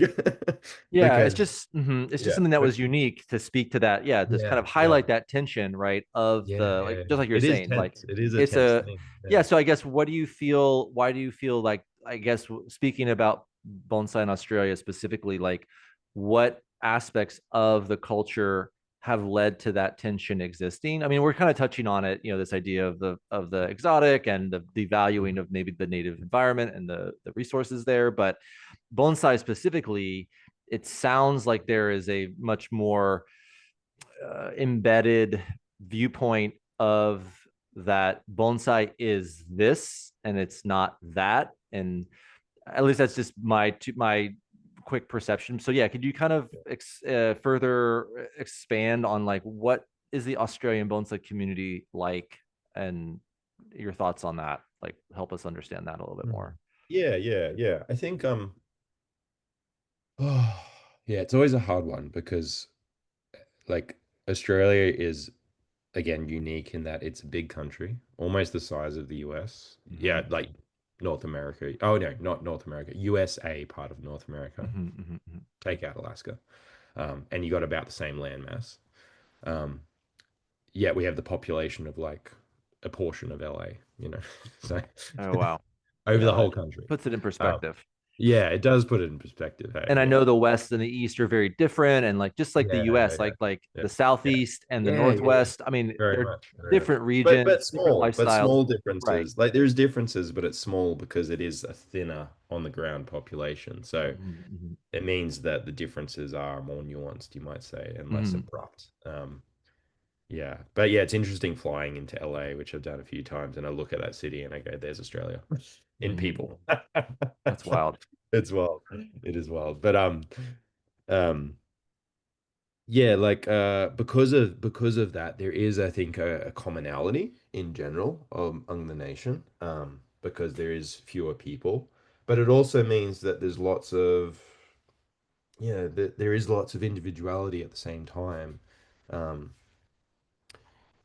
Yeah, it's because just it's just yeah, something that but was unique to speak to that. Yeah, just kind yeah, of yeah, highlight that tension, right? Of yeah, the like yeah. just like you're It is saying, like tense. It is a it's tense a thing. yeah. Yeah. So I guess what do you feel? Why do you feel like I guess speaking about bonsai in Australia specifically, like what aspects of the culture have led to that tension existing? I mean, we're kind of touching on it, this idea of the exotic and the devaluing of maybe the native environment and the resources there, but bonsai specifically, it sounds like there is a much more embedded viewpoint of that bonsai is this and it's not that, and at least that's just my quick perception. So yeah, could you kind of further expand on like what is the Australian bonsai community like, and your thoughts on that? Like, help us understand that a little bit Mhm. more. Yeah, yeah, yeah. I think oh, yeah, it's always a hard one because like Australia is again unique in that it's a big country, almost the size of the US. Mm-hmm. Yeah, like North America. Oh no, not North America. USA part of North America. Mm-hmm, mm-hmm, Take out Alaska. And you got about the same landmass. Um, Yet we have the population of like a portion of LA, you know. So oh wow, over yeah, the that whole country. puts it in Um, perspective. yeah, it does put it in perspective. Hey, And I yeah. know the West and the East are very different, and like just like the Yeah, U.S., yeah, like yeah, the yeah, Southeast and the yeah, yeah, yeah. Northwest. I mean, Very they're much, very much. different regions, different But lifestyles. small Right. differences. Like there's differences, but it's small because it is a thinner on the ground population. So Mm-hmm, it means that the differences are more nuanced, you might say, and less mm-hmm, abrupt. Yeah, but yeah, it's interesting flying into LA, which I've done a few times, and I look at that city and I go, "There's Australia in mm-hmm. people." That's wild. It's wild. It is wild. But um, yeah, like because of that, there is, I think, a commonality in general among the nation, because there is fewer people, but it also means that there's lots of yeah, there is lots of individuality at the same time. Um,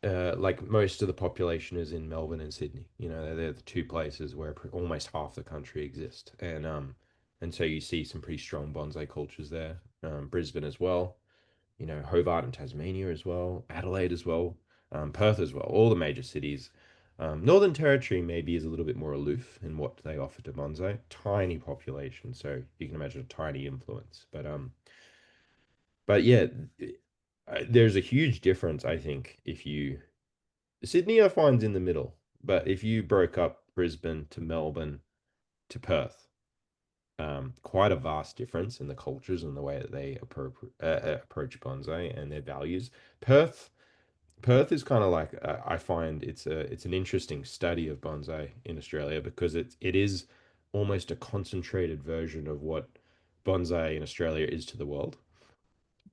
like most of the population is in Melbourne and Sydney. You know, they're the two places where almost half the country exists, and so you see some pretty strong bonsai cultures there. Brisbane as well. You know, Hobart and Tasmania as well, Adelaide as well, Perth as well. All the major cities. Northern Territory maybe is a little bit more aloof in what they offer to bonsai. Tiny population, so you can imagine a tiny influence. But yeah, there's a huge difference, I think, if you Sydney, I find, in the middle. But if you broke up Brisbane to Melbourne to Perth, quite a vast difference in the cultures and the way that they approach bonsai and their values. Perth, Perth is kind of like I find it's an interesting study of bonsai in Australia because it is almost a concentrated version of what bonsai in Australia is to the world.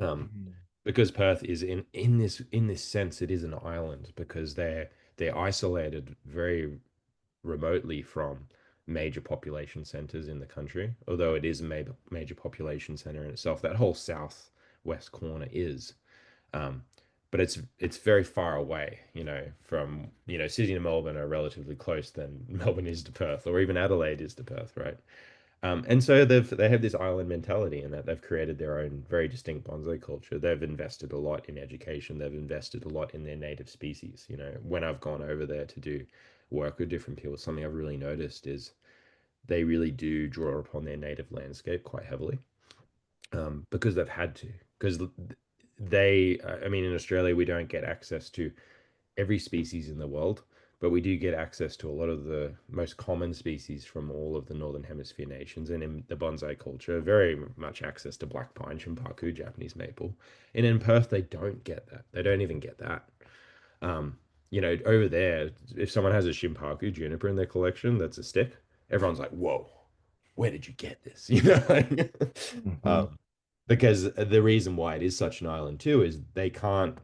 Um, Mhm. because Perth is in this sense, it is an island because they're isolated very remotely from major population centers in the country. Although it is a major population center in itself, that whole southwest corner is. Um, but it's very far away, from Sydney and Melbourne are relatively close than Melbourne is to Perth, or even Adelaide is to Perth, right? And so they have this island mentality in that they've created their own very distinct bonsai culture. They've invested a lot in education. They've invested a lot in their native species. You know, when I've gone over there to do work with different people, something I've really noticed is they really do draw upon their native landscape quite heavily, because they've had to. Because I mean, in Australia, we don't get access to every species in the world, but we do get access to a lot of the most common species from all of the Northern Hemisphere nations. And in the bonsai culture, very much access to black pine, Shimpaku, Japanese maple. And in Perth, they don't get that. They don't even get that. Um, over there, if someone has a Shimpaku juniper in their collection, that's a stick, everyone's like, whoa, where did you get this? Mhm. Um, because the reason why it is such an island too is they can't.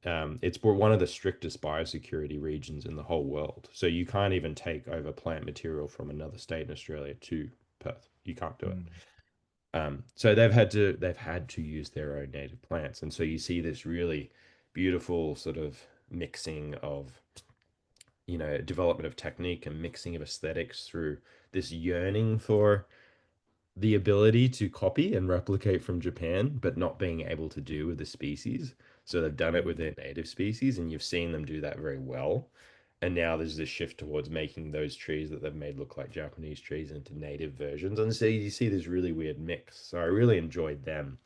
It's one of the strictest biosecurity regions in the whole world. So you can't even take over plant material from another state in Australia to Perth. You can't do it. Mhm. So they've had to use their own native plants, and so you see this really beautiful sort of mixing of development of technique and mixing of aesthetics through this yearning for the ability to copy and replicate from Japan, but not being able to do with the species. So they've done it with their native species, and you've seen them do that very well. And now there's this shift towards making those trees that they've made look like Japanese trees into native versions. And so you see this really weird mix. So I really enjoyed them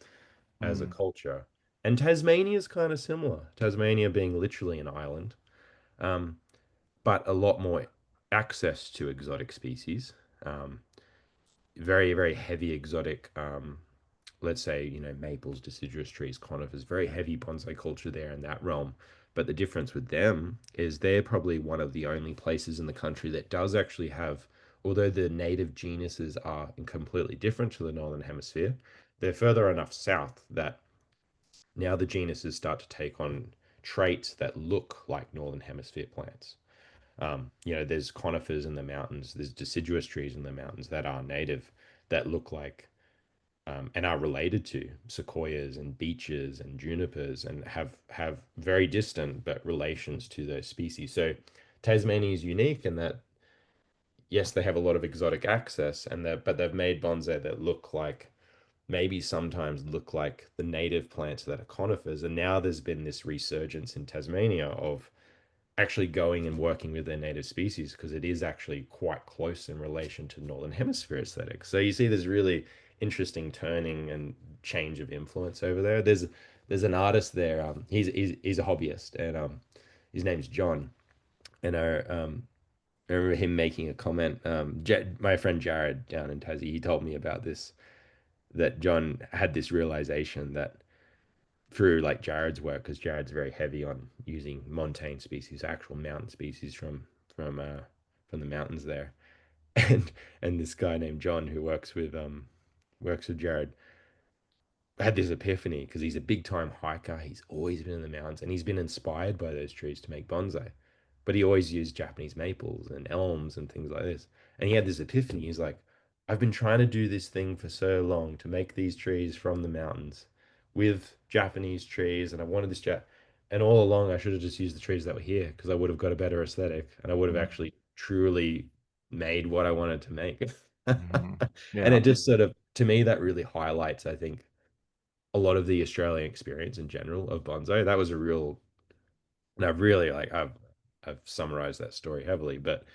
as a Mhm. culture. And Tasmania is kind of similar. Tasmania being literally an island, um, but a lot more access to exotic species. Um, Very, very heavy exotic let's say, maples, deciduous trees, conifers, very heavy bonsai culture there in that realm. But the difference with them is they're probably one of the only places in the country that does actually have, although the native genuses are completely different to the Northern Hemisphere, they're further enough south that now the genuses start to take on traits that look like Northern Hemisphere plants. There's conifers in the mountains, there's deciduous trees in the mountains that are native that look like and are related to sequoias and beeches and junipers and have very distant but relations to those species. So Tasmania is unique in that yes, they have a lot of exotic access and that but they've made bonsai that look like maybe sometimes look like the native plants that are conifers. And now there's been this resurgence in Tasmania of actually going and working with their native species because it is actually quite close in relation to Northern Hemisphere aesthetics. So you see there's really interesting turning and change of influence over there. There's an artist there. He's a hobbyist and his name's John. And I remember him making a comment. My friend Jared down in Tassie, he told me about this that John had this realization that through like Jared's work, because Jared's very heavy on using montane species, actual mountain species from uh from the mountains there. And this guy named John who works with Jared had this epiphany because he's a big time hiker. He's always been in the mountains and he's been inspired by those trees to make bonsai. But he always used Japanese maples and elms and things like this. And he had this epiphany. He's like, I've been trying to do this thing for so long to make these trees from the mountains with Japanese trees. And I wanted and all along, I should have just used the trees that were here because I would have got a better aesthetic and I would have Mhm. actually truly made what I wanted to make. Mhm. And it Yeah. just sort of, to me, that really highlights, I think, a lot of the Australian experience in general of bonsai. That was a real, and I've really I've summarized that story heavily, but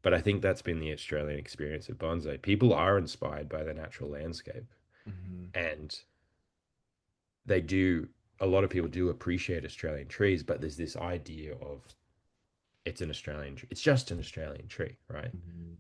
I think that's been the Australian experience of bonsai. People are inspired by the natural landscape, Mhm. and they do. A lot of people do appreciate Australian trees, but there's this idea of it's an Australian tree. It's just an Australian tree, right? Mhm.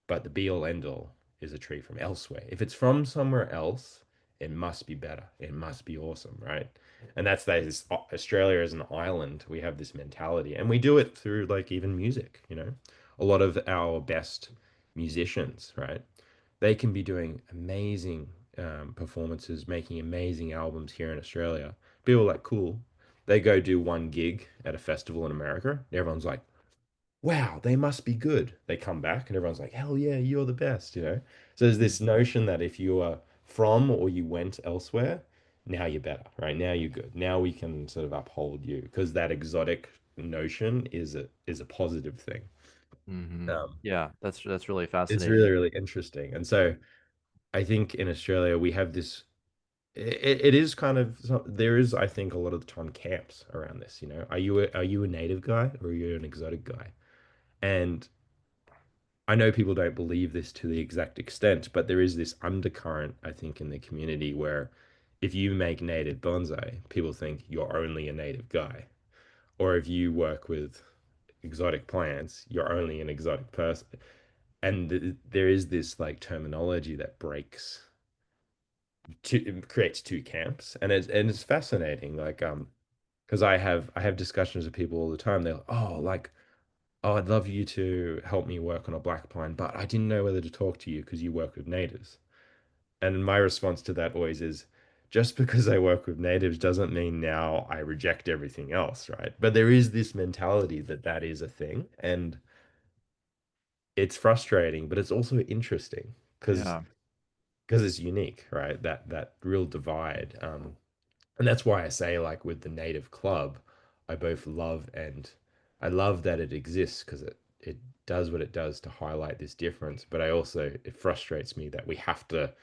But the be all end all is a tree from elsewhere. If it's from somewhere else, it must be better. It must be awesome, right? And that's that is Australia as an island. We have this mentality, and we do it through like even music. A lot of our best musicians, right? They can be doing amazing performances, making amazing albums here in Australia. People are like, cool. They go do one gig at a festival in America. Everyone's like, wow, they must be good. They come back and everyone's like, hell yeah, you're the best. So there's this notion that if you are from or you went elsewhere, now you're better, right? Now you're good. Now we can sort of uphold you because that exotic notion is a positive thing. Mhm. Um, Yeah, that's really it's really, fascinating. really interesting. And so I think in Australia we have this it is kind of there is I think a lot of the time camps around this. Are you a native guy or are you an exotic guy? And I know people don't believe this to the exact extent, but there is this undercurrent, I think, in the community where if you make native bonsai, people think you're only a native guy. Or if you work with exotic plants, you're only an exotic person. And there is this like terminology that creates two camps. And it's fascinating. Like, because I have discussions with people all the time. They're like, oh, like, oh, I'd love you to help me work on a black pine, but I didn't know whether to talk to you because you work with natives. And my response to that always is just because I work with natives doesn't mean now I reject everything else, right? But there is this mentality that that is a thing. And it's frustrating, but it's also interesting because Yeah. it's unique, right? That real divide. And that's why I say, like with the native club, I both love and I love that it exists because it does what it does to highlight this difference. But I also it frustrates me that we have to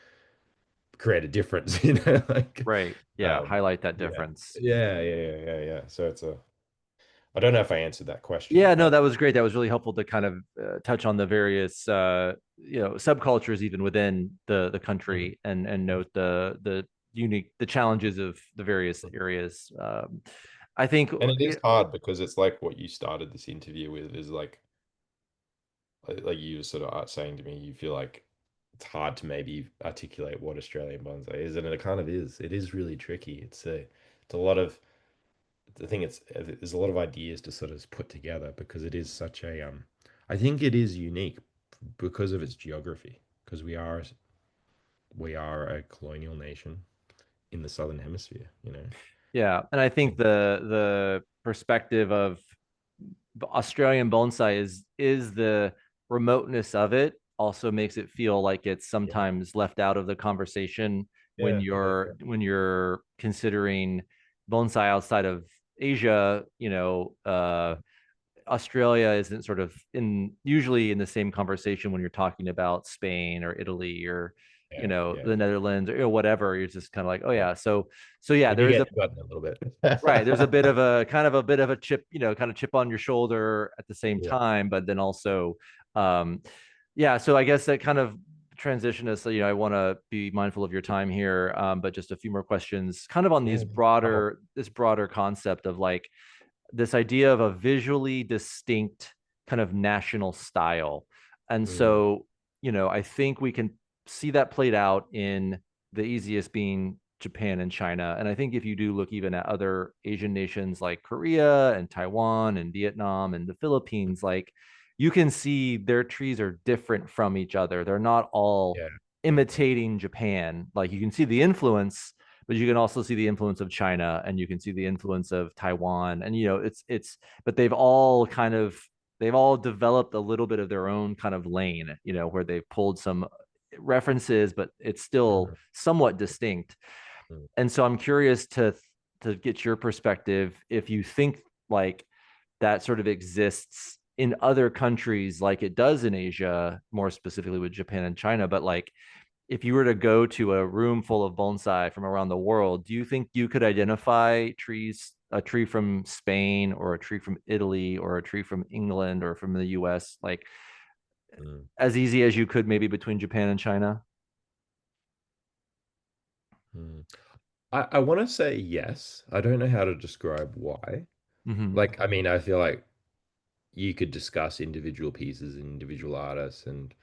create a difference, like Right. Yeah, um, highlight that yeah, difference. yeah. So it's a I don't know if I answered that question, Yeah, no, but that was great. That was really helpful to kind of touch on the various subcultures even within the Mhm. country and note the unique the challenges of the various areas. I think And it is hard because it's like what you started this interview with is like you were sort of saying to me, you feel like it's hard to maybe articulate what Australian bonsai is, and it kind of is. It is really tricky. It's a lot of I think it's there's a lot of ideas to sort of put together because it is such a I think it is unique because of its geography because we are a colonial nation in the southern hemisphere, you know. Yeah, and I think the perspective of Australian bonsai is the remoteness of it also makes it feel like it's Yeah, sometimes left out of the conversation yeah, yeah, when you're considering bonsai outside of Asia, Australia isn't sort of in usually in the same conversation when you're talking about Spain or Italy or yeah, yeah, the Netherlands or whatever. You're just kind of like, oh yeah. yeah. So yeah, We do there is get a forgotten a little bit. right. There's a bit of a kind of a bit of a chip, kind of chip on your shoulder at the same Yeah, time, but then also, um, yeah. So I guess that kind of transition is, I want to be mindful of your time here, but just a few more questions, kind of on yeah. this broader concept of like this idea of a visually distinct kind of national style. And Mm, so, I think we can see that played out in the easiest being Japan and China. And I think if you do look even at other Asian nations like Korea and Taiwan and Vietnam and the Philippines, like you can see their trees are different from each other. They're not all yeah, yeah, imitating Japan. Like you can see the influence, but you can also see the influence of China and you can see the influence of Taiwan. And but they've all developed a little bit of their own kind of lane, where they've pulled some references, but it's still mm, somewhat distinct. mm, And so I'm curious to get your perspective if you think like that sort of exists in other countries like it does in Asia, more specifically with Japan and China, but like if you were to go to a room full of bonsai from around the world, do you think you could identify a tree from Spain or a tree from Italy or a tree from England or from the US, like mm, as easy as you could maybe between Japan and China? mm. I want to say yes. I don't know how to describe why. Mm-hmm. Like, I mean, I feel like you could discuss individual pieces and individual artists and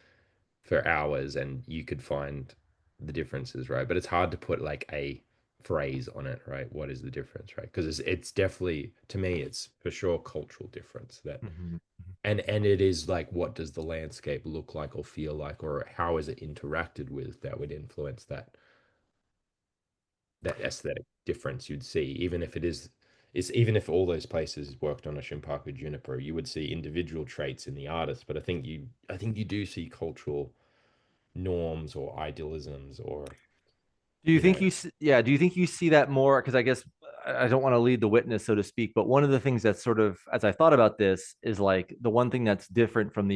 for hours and you could find the differences, right? But it's hard to put like a phrase on it, right? What is the difference, right? Because it's definitely to me it's for sure cultural difference that Mm-hmm. and it is like what does the landscape look like or feel like or how is it interacted with that would influence that aesthetic difference you'd see, even if even if all those places worked on a Shimpaku juniper, you would see individual traits in the artist. But I think you do see cultural norms or idealisms or Do you you think know, yeah, do you think you see that more? Because I guess I don't want to lead the witness, so to speak, but one of the things that's sort of, as I thought about this, is like the one thing that's different from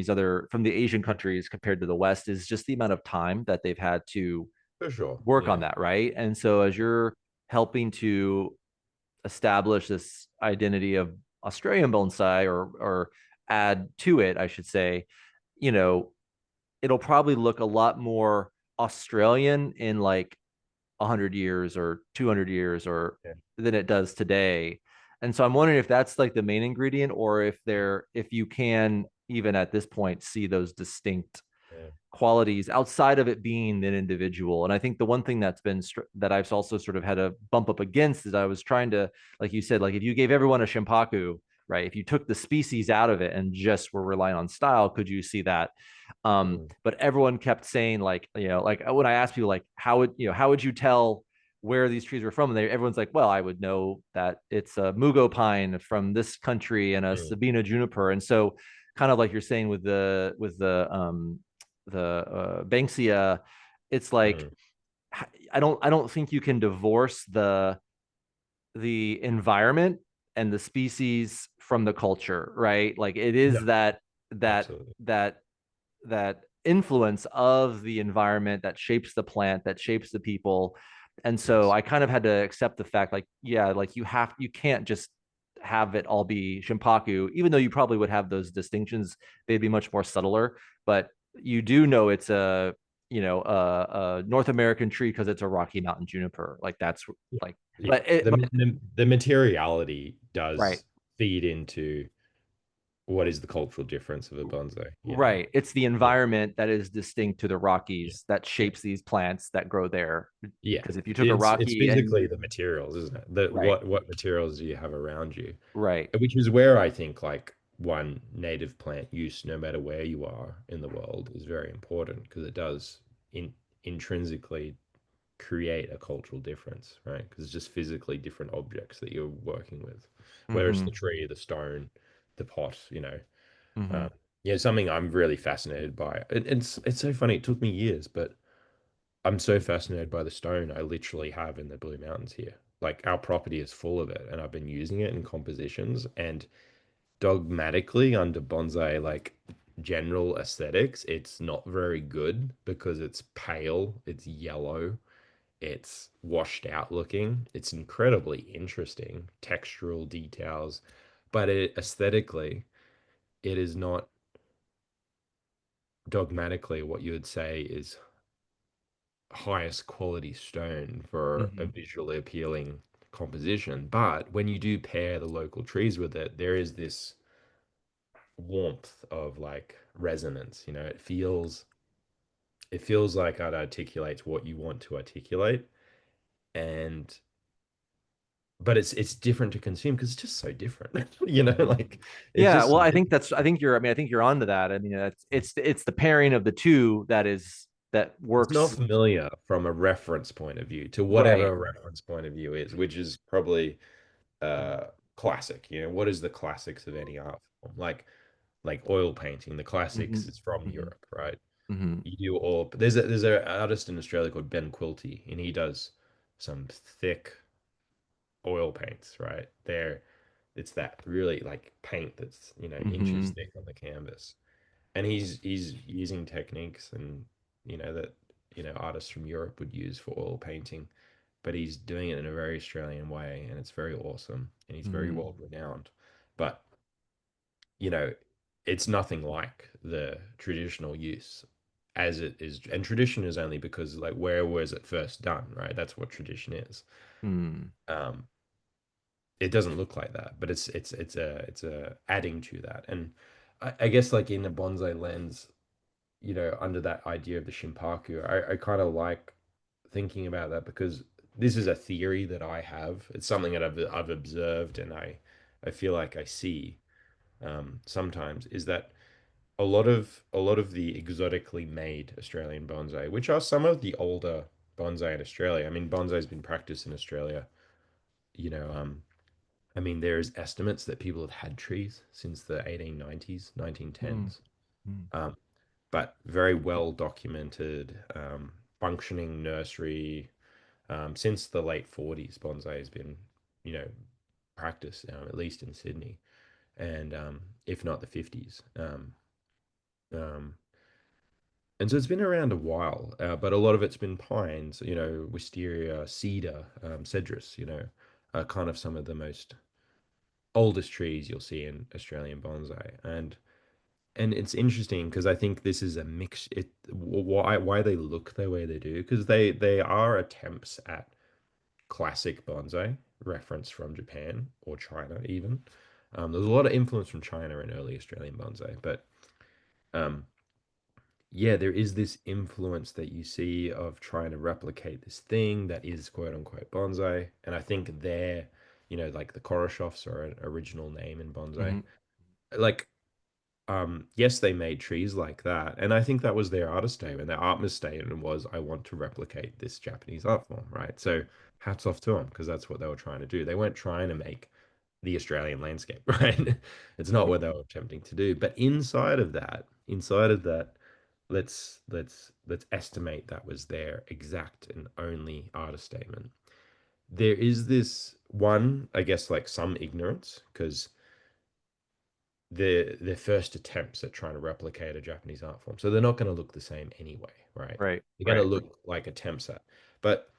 from the Asian countries compared to the West is just the amount of time that they've had to for sure. work on Yeah. that, right? And so as you're helping to establish this identity of Australian bonsai or add to it, I should say, you know, it'll probably look a lot more Australian in like 100 years or 200 years or Yeah. than it does today. And so I'm wondering if that's like the main ingredient or if you can even at this point see those distinct Yeah. qualities outside of it being an individual. And I think the one thing that I've also sort of had a bump up against is I was trying to, like you said, like if you gave everyone a shimpaku, right? If you took the species out of it and just were relying on style, could you see that? Mm, But everyone kept saying like, like when I asked people like, how would you tell where these trees were from? And everyone's like, well, I would know that it's a mugo pine from this country and a mm, Sabina juniper. And so kind of like you're saying with the Banksia, it's like mm. I don't think you can divorce the environment and the species from the culture, right? Like it No, is that absolutely. that that influence of the environment that shapes the plant, that shapes the people. And so Yes. I kind of had to accept the fact, like, yeah, like you can't just have it all be Shimpaku, even though you probably would have those distinctions, they'd be much more subtler. But you do know it's a North American tree because it's a Rocky Mountain juniper. Like that's Yeah. like, Yeah. but The materiality right, does feed into what is the cultural difference of a bonsai, you know? Right. It's the Yeah. environment that is distinct to the Yeah. Rockies that Yeah. shapes these plants that grow there. Yeah. Because if you took a It's Rocky and basically the materials, isn't it? The right, what materials do you have around you? right. Which is where I think like one native plant use, no matter where you are in the world, is very important because it does intrinsically create a cultural difference, right? Because it's just physically different objects that you're working with, whether it's the Mm-hmm. tree, the stone, the pot, Mm-hmm. Um, yeah, something I'm really fascinated by. It's so funny. It took me years, but I'm so fascinated by the stone I literally have in the Blue Mountains here. Like our property is full of it, and I've been using it in compositions. And dogmatically, under bonsai, like general aesthetics, it's not very good because it's pale, it's yellow, it's washed out looking. It's incredibly interesting, textural details, but aesthetically, it is not dogmatically what you would say is highest quality stone for a Mm-hmm. visually appealing composition. But when you do pair the local trees with it, there is this warmth of like resonance. It feels like it articulates what you want to articulate, and but it's different to consume because it's just so different. Mm-hmm. Like it's Yeah, just well, so I think different. that's. I think you're. I mean, I think you're onto that. I mean, it's the pairing of the two that It's not works. familiar from a reference point of view to Right. whatever reference point of view is, which is probably classic. What is the classics of any art form? Like oil painting, the Mm-hmm. classics is from Mm-hmm. Europe, right? Mm-hmm. You do all there's an artist in Australia called Ben Quilty, and he does some thick oil paints, right? It's that really like paint that's, inches Mm-hmm. thick on the canvas. And he's using techniques and that artists from Europe would use for oil painting, but he's doing it in a very Australian way, and it's very awesome, and he's very Mm-hmm. well renowned. But you know, it's nothing like the traditional use as it is. And tradition is only because like where was it first done, right? That's what tradition is. Mm-hmm. Um, it doesn't look like that, but it's a adding to that. And I guess like in a bonsai lens, under that idea of the shimpaku, I kind of like thinking about that because this is a theory that I have. It's something that I've observed and I feel like I see sometimes is that a lot of the exotically made Australian bonsai, which are some of the older bonsai in Australia. I mean, bonsai's been practiced in Australia. You know, I mean, there's estimates that people have had trees since the 1890s, 1910s. Mm-hmm. Um, but very well documented, functioning nursery. Since the late 40s, bonsai has been, you know, practiced, at least in Sydney, and if not the 50s. Um, And so it's been around a while, but a lot of it's been pines, wisteria, cedar, cedrus, are kind of some of the most oldest trees you'll see in Australian bonsai. And it's interesting because I think this is a mix. Why they look the way they do, because they are attempts at classic bonsai, reference from Japan or China even. There's a lot of influence from China in early Australian bonsai, but um, yeah, there is this influence that you see of trying to replicate this thing that is quote unquote bonsai. And I think like the Koroshofs are an original name in bonsai. Mm-hmm. Like, yes, they made trees like that. And I think that was their artist statement. Their art statement was, I want to replicate this Japanese art form, right? So hats off to them because that's what they were trying to do. They weren't trying to make the Australian landscape, right? It's not what they were attempting to do. But inside of that, let's estimate that was their exact and only artist statement. There is this one, I guess, like some ignorance because their first attempts at trying to replicate a Japanese art form, so they're not going to look the same anyway, right? Right. They're going to Right. look like attempts at, but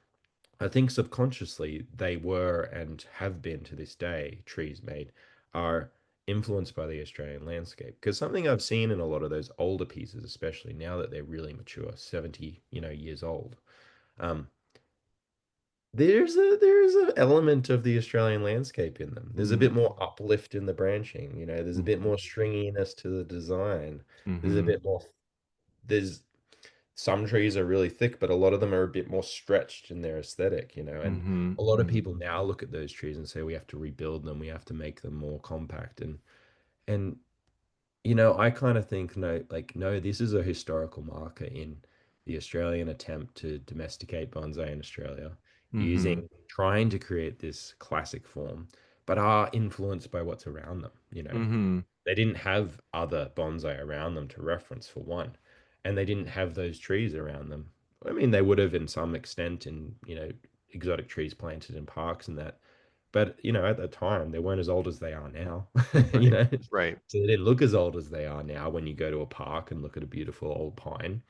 I think subconsciously they were and have been to this day, trees made are influenced by the Australian landscape. Because something I've seen in a lot of those older pieces, especially now that they're really mature, 70, years old, um, there's an element of the Australian landscape in them. There's a bit Mm-hmm. more uplift in the branching, you know, there's a bit more stringiness to the design. There's a Mm-hmm. bit more there's some trees are really thick, but a lot of them are a bit more stretched in their aesthetic, you know, and Mm-hmm. a lot of Mm-hmm. people now look at those trees and say we have to rebuild them, we have to make them more compact and you know, I kind of think no, like no, this is a historical marker in the Australian attempt to domesticate bonsai in Australia, Mm-hmm. using trying to create this classic form, but are influenced by what's around them, you know. Mm-hmm. They didn't have other bonsai around them to reference for one, and they didn't have those trees around them. I mean, they would have in some extent in, you know, exotic trees planted in parks and that, but you know, at the time, they weren't as old as they are now. You Right. know, Right. so they didn't look as old as they are now. When you go to a park and look at a beautiful old pine,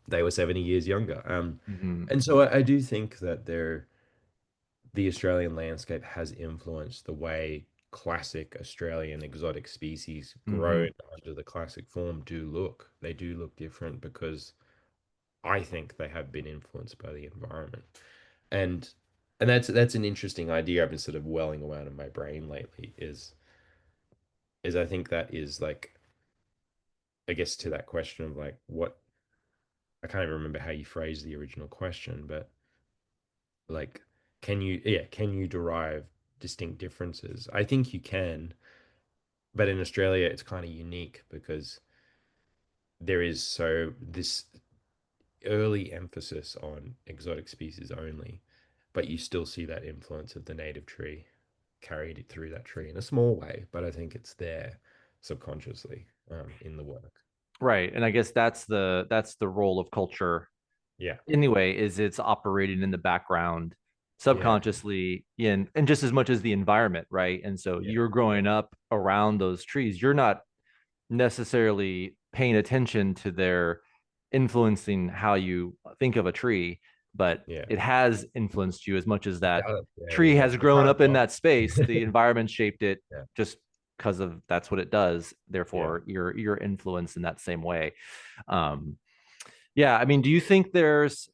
they were 70 years younger. Mm-hmm. And so I do think that the Australian landscape has influenced the way classic Australian exotic species Mm-hmm. grown under the classic form do look. They do look different because I think they have been influenced by the environment. And and that's an interesting idea I've been sort of welling around in my brain lately is I think that is like I guess to that question of like what I can't even remember how you phrased the original question, but like can you derive distinct differences? I think you can, but in Australia it's kind of unique because there is so this early emphasis on exotic species only, but you still see that influence of the native tree carried it through that tree in a small way, but I think it's there subconsciously in the work. Right. And I guess that's the role of culture Yeah, anyway, is it's operating in the background yeah, subconsciously in and just as much as the environment, right? And so yeah, you're yeah, growing up around those trees. You're not necessarily paying attention to their influencing how you think of a tree, but yeah. it has influenced you as much as It that does. Yeah, tree yeah. has You grown can't up in not. that space. The environment shaped it Yeah, just because of that's what it does. yeah, Therefore, you're influenced in that same way. Um, yeah, I mean,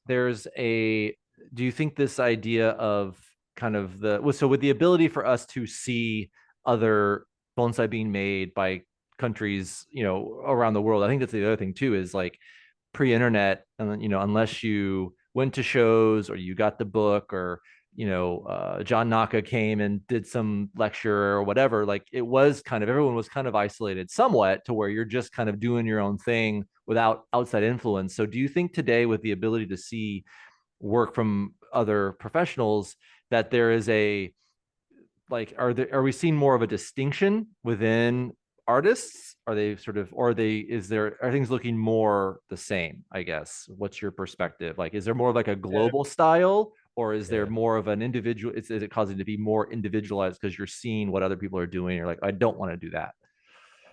there's a do you think this idea of kind of the so with the ability for us to see other bonsai being made by countries, around the world, I think that's the other thing too, is like pre-internet, and unless you went to shows or you got the book, or John Naka came and did some lecture or whatever, like it was kind of everyone was kind of isolated somewhat to where you're just kind of doing your own thing without outside influence. So do you think today, with the ability to see work from other professionals, that there is a like are we seeing more of a distinction within artists? Are they sort of, or are things looking more the same? I guess, what's your perspective? Like, is there more of like a yeah, global style, or is there yeah, more of an individual, is it causing to be more individualized because you're seeing what other people are doing? You're like, I don't want to do that.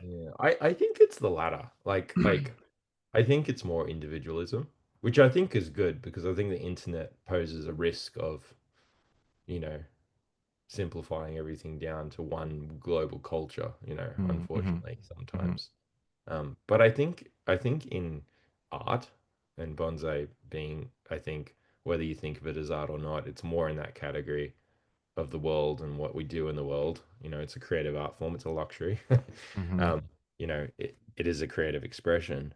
yeah. I think it's the latter. I think it's more individualism, which I think is good because I think the internet poses a risk of, you know, simplifying everything down to one global culture, you know, Mm-hmm. unfortunately Mm-hmm. sometimes. But I think in art and bonsai being, I think whether you think of it as art or not, it's more in that category of the world and what we do in the world. You know, it's a creative art form, it's a luxury. Mm-hmm. Um, you know, it is a creative expression.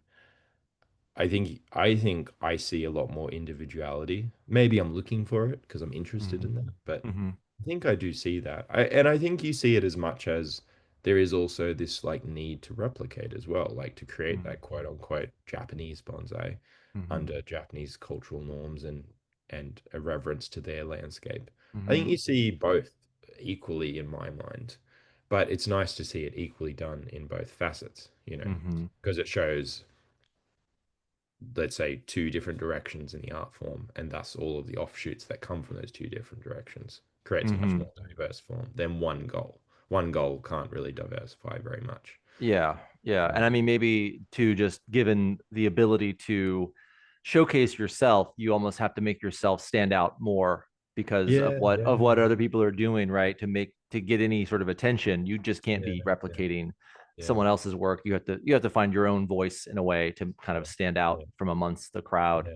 I think I see a lot more individuality. Maybe I'm looking for it because I'm interested in that, but Mm-hmm. I think I do see that. And I think you see it as much as there is also this like need to replicate as well, like to create Mm-hmm. that quote unquote Japanese bonsai Mm-hmm. under Japanese cultural norms and a reverence to their landscape. I Mm-hmm. think you see both equally in my mind, but it's nice to see it equally done in both facets, you know, Mm-hmm. because it shows, let's say, two different directions in the art form, and thus all of the offshoots that come from those two different directions creates a much Mm-hmm. more diverse form than one goal. One goal can't really diversify very much. Yeah, yeah. And Um, I mean, maybe too, just given the ability to showcase yourself, you almost have to make yourself stand out more because of yeah, what yeah, other people are doing, right? To get any sort of attention, you just can't yeah, be yeah, replicating yeah, someone else's work. You have to find your own voice in a way to kind of yeah, stand out yeah, from amongst the crowd. yeah.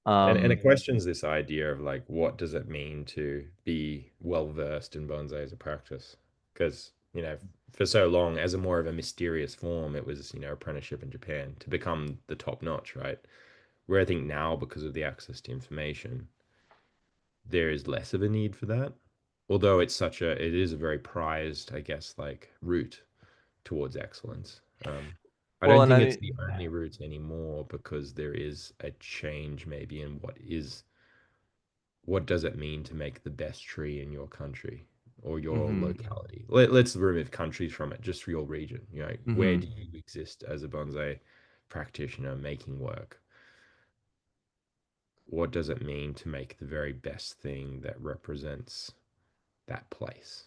And Um, it questions this idea of like, what does it mean to be well versed in bonsai as a practice? Because, for so long, as a more of a mysterious form, it was, apprenticeship in Japan to become the top notch, right? Where I think now, because of the access to information, there is less of a need for that. Although it is a very prized, I guess, like route towards excellence. I well, don't and think I it's mean, the only route anymore because there is a change maybe in what does it mean to make the best tree in your country or your mhm, locality? Let's remove countries from it, just for your region. Where mhm, do you exist as a bonsai practitioner making work? What does it mean to make the very best thing that represents that place?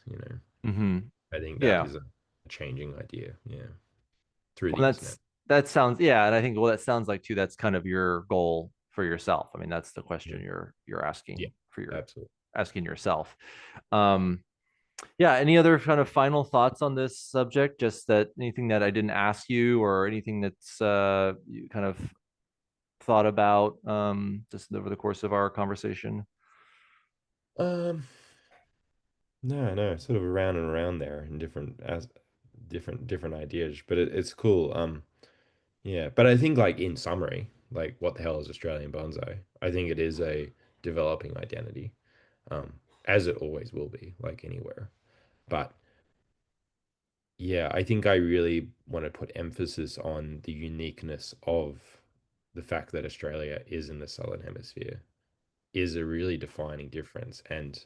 mhm. I think that Yeah. is a changing idea, yeah, through Well, the internet. that sounds, yeah, and I think, well, that sounds like too, that's kind of your goal for yourself. I mean, that's the question Mm. you're Yeah, asking for your absolutely. asking yourself. Um, yeah, any other kind of final thoughts on this subject? Just that anything that I didn't ask you or anything that's you kind of thought about just over the course of our conversation? Um, no, no, sort of around and around there in different ideas, but it's cool. Yeah, but I think like in summary, like what the hell is Australian bonsai? I think it is a developing identity, as it always will be, like anywhere. But yeah, I think I really want to put emphasis on the uniqueness of the fact that Australia is in the Southern Hemisphere is a really defining difference, and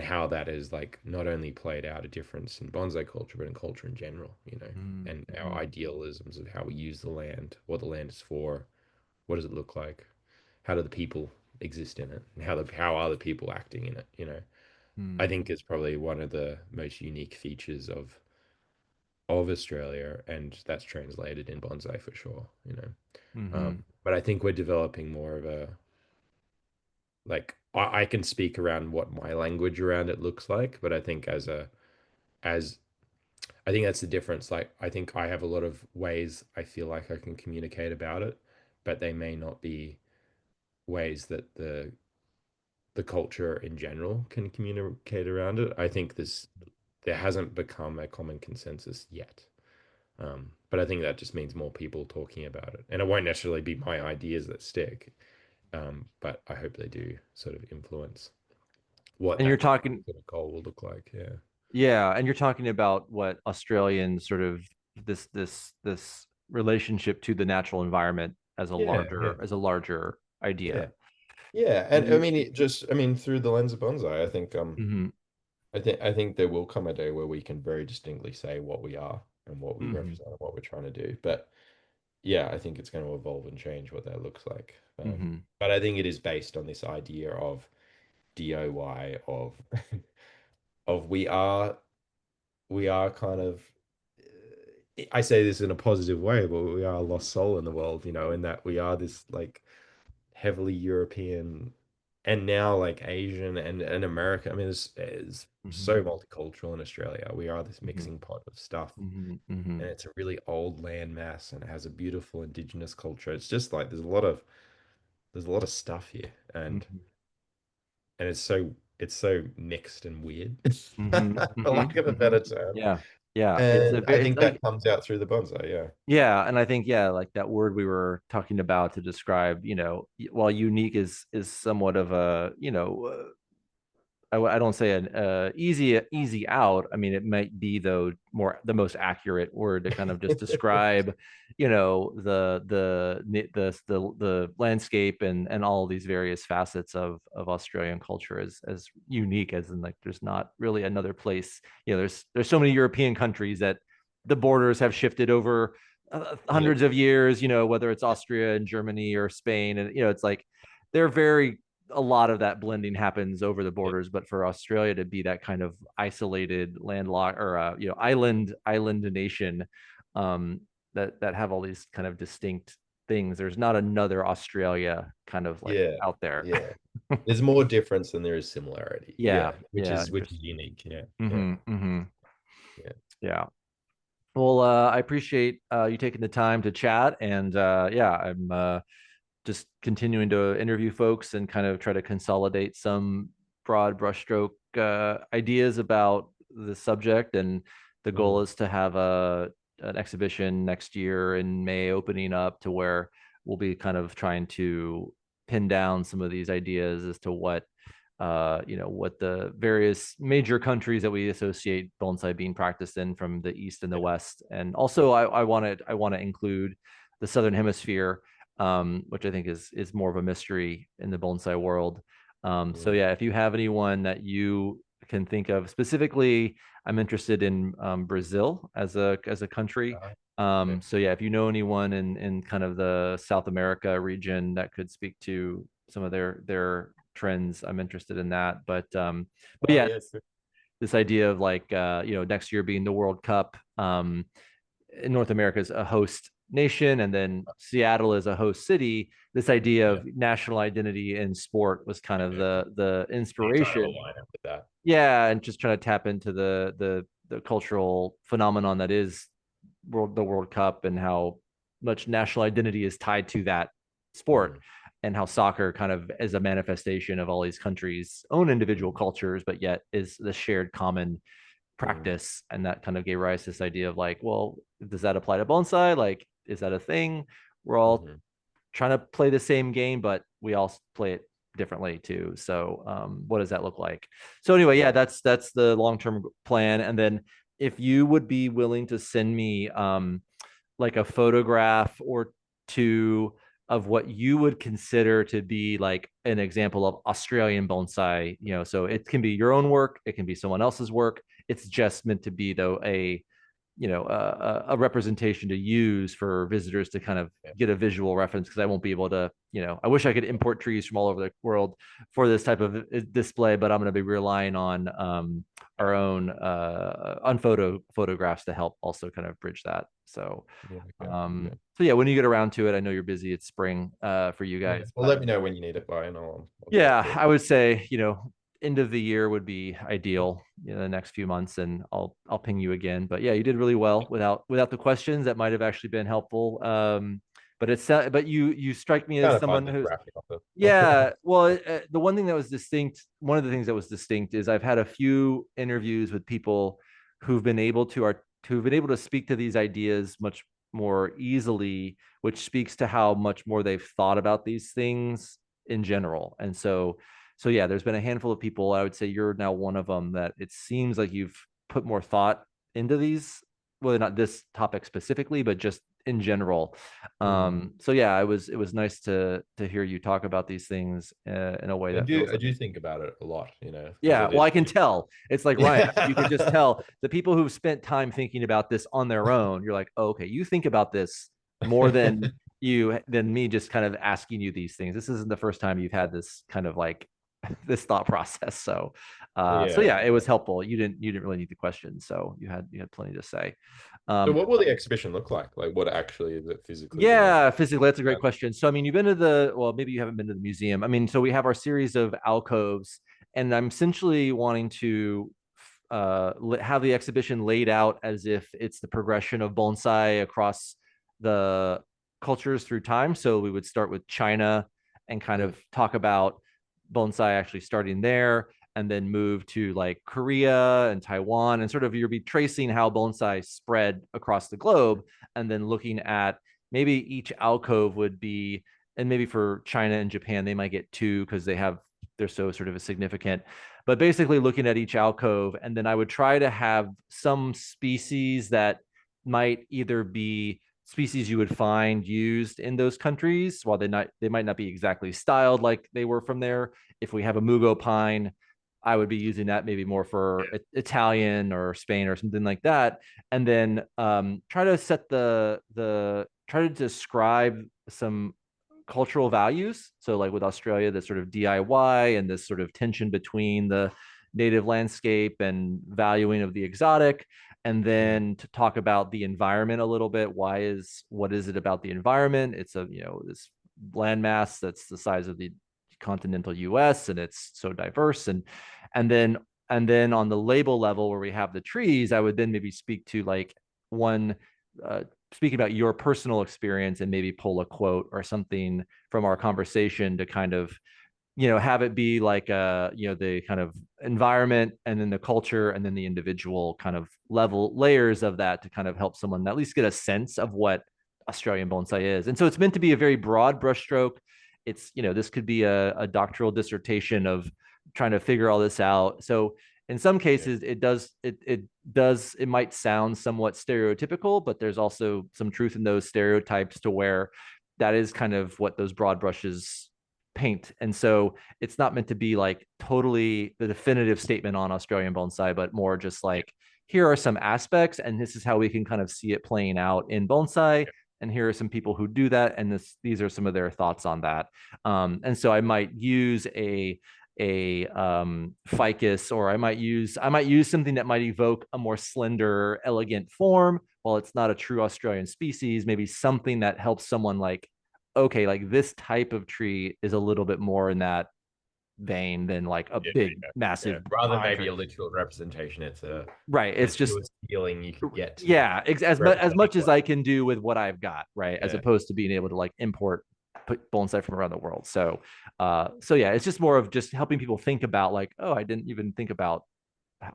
how that has like not only played out a difference in bonsai culture, but in culture in general, and our Mm-hmm. idealisms of how we use the land, what the land is for, what does it look like, how do the people exist in it, and how are the people acting in it, I think is probably one of the most unique features of Australia, and that's translated in bonsai for sure. Mm-hmm. But I think we're developing more of a like I can speak around what my language around it looks like, but I think as I think that's the difference. Like I think I have a lot of ways I feel like I can communicate about it, but they may not be ways that the culture in general can communicate around it. I think there hasn't become a common consensus yet. But I think that just means more people talking about it. And it won't necessarily be my ideas that stick. But I hope they do sort of influence what And you're that talking, sort of goal will look like. Yeah. yeah, and you're talking about what Australian sort of this relationship to the natural environment Yeah, yeah, as a larger yeah, idea. yeah. And And I you, mean, I mean, through the lens of bonsai, I think, mm-hmm, I think there will come a day where we can very distinctly say what we are and what we mm-hmm, represent and what we're trying to do. But yeah, I think it's going to evolve and change what that looks like. mm-hmm. But I think it is based on this idea of DIY of we are kind of I say this in a positive way, but we are a lost soul in the world, in that we are this like heavily European and now like Asian and America. I mean, it's Mm-hmm. so multicultural in Australia. We are this Mm-hmm. mixing pot of stuff, Mm-hmm. Mm-hmm. and it's a really old land mass, and it has a beautiful indigenous culture. It's just like there's a lot of stuff here, and it's so mixed and weird, Mm-hmm. for Mm-hmm. lack of a Mm-hmm. better term. Yeah. Yeah. It's a And I very, it's think like, that comes out through the bonsai. Yeah. yeah. And I think, yeah, like that word we were talking about to describe, while unique is somewhat of a, I don't say an easy out. I mean, it might be though more the most accurate word to kind of just describe, the landscape and all these various facets of Australian culture as unique as in like there's not really another place. There's so many European countries that the borders have shifted over Yep. hundreds of years. Whether it's Austria and Germany or Spain, and it's like they're very a lot of that blending happens over the Yep. borders, but for Australia to be that kind of isolated landlocked or island nation, um, that have all these kind of distinct things. There's not another Australia kind of like Yeah. out there. Yeah. There's more difference than there is similarity. Yeah, Yeah. Which yeah, is which is interesting. unique. Yeah. Yeah. Mm-hmm, mm-hmm. Yeah. Yeah. Well, I appreciate you taking the time to chat, and yeah, I'm just continuing to interview folks and kind of try to consolidate some broad brushstroke ideas about the subject. And the goal Mm. is to have an exhibition next year in May opening up, to where we'll be kind of trying to pin down some of these ideas as to what what the various major countries that we associate bonsai being practiced in, from the east and the Yeah. west. And also I want to include the southern hemisphere, which I think is more of a mystery in the bonsai world. So Mm. yeah, if you have anyone that you can think of specifically, I'm interested in Brazil as a country. Yeah. So yeah, if you know anyone in kind of the South America region that could speak to some of their trends, I'm interested in that. But Oh yeah, yeah. this idea of like next year being the World Cup, in North America is a host nation, and then Seattle is a host city. This idea Yeah. of national identity in sport was kind of Yeah. the You're trying to inspiration. align it with that. Yeah, and just trying to tap into the cultural phenomenon that is the World Cup, and how much national identity is tied to that sport, Mm. and how soccer kind of is a manifestation of all these countries' own individual Mm. cultures, but yet is the shared common Mm. practice. And that kind of gave rise to this idea of like, well, does that apply to bonsai? Like, is that a thing? We're all Mhm. trying to play the same game, but we all play it differently too. So what does that look like? So anyway, yeah, Yeah. that's the long-term plan. And then if you would be willing to send me like a photograph or two of what you would consider to be like an example of Australian bonsai, so it can be your own work, it can be someone else's work. It's just meant to be, though, a representation to use for visitors to kind of Yeah. get a visual reference, because I won't be able to, I wish I could import trees from all over the world for this type of display, but I'm going to be relying on our own photographs to help also kind of bridge that. So Yeah. Okay. Yeah. so yeah, when you get around to it, I know you're busy, it's spring for you Yeah. guys, Well, but let me know when you need it by, and I'll get it yeah, to you. I would say, end of the year would be ideal, the next few months, and I'll ping you again. But yeah, you did really well without the questions. That might have actually been helpful. But you strike me Kind as of fun someone just who's, wrapping up yeah, well, the one thing that was distinct, one of the things that was distinct is I've had a few interviews with people who've been able to speak to these ideas much more easily, which speaks to how much more they've thought about these things in general. And so yeah, there's been a handful of people. I would say you're now one of them, that it seems like you've put more thought into these, well, not this topic specifically, but just in general. Mm. So yeah, it was nice to hear you talk about these things in a way I that do feels I like, do think about it a lot, because yeah, it well, is. I can tell. It's like Ryan, you can just tell the people who've spent time thinking about this on their own. You're like, oh, okay, you think about this more than me just kind of asking you these things. This isn't the first time you've had this kind of like this thought process. So Yeah. yeah, it was helpful. You didn't really need the questions, so you had plenty to say. So Um, what will the exhibition look like? Like, what actually is it physically gonna? yeah, physically, that's a great question. So, I mean, you've been to well, maybe you haven't been to the museum. I mean, so we have our series of alcoves, and I'm essentially wanting to have the exhibition laid out as if it's the progression of bonsai across the cultures through time. So we would start with China and kind Mm. of talk about bonsai actually starting there, and then move to like Korea and Taiwan, and sort of you'll be tracing how bonsai spread across the globe, and then looking at maybe each alcove would be, and maybe for China and Japan they might get two because they're so sort of a significant, but basically looking at each alcove. And then I would try to have some species that might either be species you would find used in those countries, while they might not be exactly styled like they were from there. If we have a mugo pine, I would be using that maybe more for Italian or Spain or something like that. And then try to describe some cultural values. So like with Australia, the sort of DIY and this sort of tension between the native landscape and valuing of the exotic. And Mm. then to talk about the environment a little bit. What is it about the environment? It's this landmass that's the size of the continental US, and it's so diverse. And then on the label level where we have the trees, I would then maybe speak to like one speaking about your personal experience and maybe pull a quote or something from our conversation to kind of, have it be like the kind of environment and then the culture and then the individual kind of level layers of that to kind of help someone at least get a sense of what Australian bonsai is. And so it's meant to be a very broad brushstroke. It's, this could be a doctoral dissertation of trying to figure all this out. So in some Yeah. cases it might sound somewhat stereotypical, but there's also some truth in those stereotypes to where that is kind of what those broad brushes paint. And so it's not meant to be like totally the definitive statement on Australian bonsai, but more just Yeah. like, here are some aspects, and this is how we can kind of see it playing out in bonsai. Yeah. And here are some people who do that, and these are some of their thoughts on that. And so I might use a ficus, or I might use something that might evoke a more slender, elegant form. While it's not a true Australian species, maybe something that helps someone like, okay, like this type of tree is a little bit more in that vein than like a Yeah. big, Yeah. Yeah. massive Rather than pine maybe tree. a literal representation, it's a Right. the It's just, truest feeling you could get yeah, as representing much as what. I can do with what I've got, right, as Yeah. opposed to being able to like import bonsai from around the world. So yeah, it's just more of just helping people think about like, oh, I didn't even think about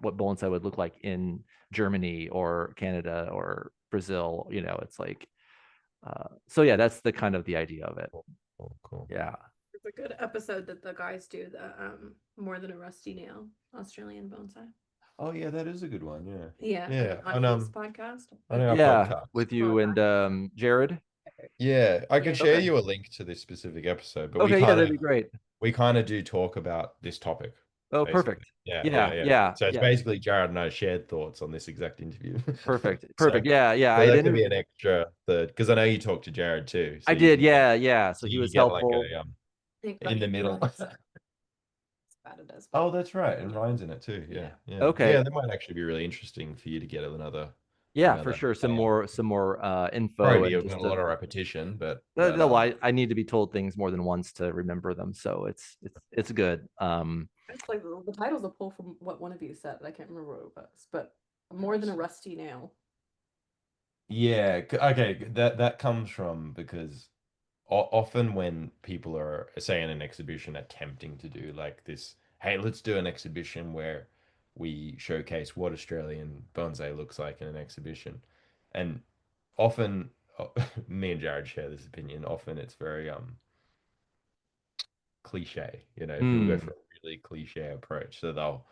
what bonsai would look like in Germany or Canada or Brazil. It's like, so yeah, that's the kind of the idea of it. Cool. Cool. Cool. Yeah. It's a good episode that the guys do, the More Than a Rusty Nail Australian Bonsai. Oh yeah, that is a good one. Yeah. Yeah, Yeah. on his podcast. On our Yeah, podcast. with you Well, and Jared. Yeah, I Yeah. can share Okay. you a link to this specific episode, but Okay, yeah, that'd be great. we kind of do talk about this topic, Oh, basically. perfect. Yeah, yeah, Yeah, yeah. yeah, So it's yeah. basically Jared and I shared thoughts on this exact interview. Perfect. So, Perfect. Yeah, yeah. so that could be an extra third because I know you talked to Jared too, I so you did. can get Yeah, yeah. So so he you was get like helpful. a Think in the middle. about it as Oh, well. that's right, and Ryan's in it too. Yeah, Yeah. yeah, Okay. yeah. That might actually be really interesting for you to get Yeah, for another sure. Some layer. more, info Probably and be a just lot of repetition, but no, I need to be told things more than once to remember them. So it's good. It's like the title's a pull from what one of you said. I can't remember what it was, but More Than a Rusty Nail. yeah, okay, that comes from because often when people are, say, in an exhibition attempting to do like this, hey, let's do an exhibition where we showcase what Australian bonsai looks like in an exhibition. And often, me and Jared share this opinion, often it's very cliche, people go Mm, for a really cliche approach. So they'll,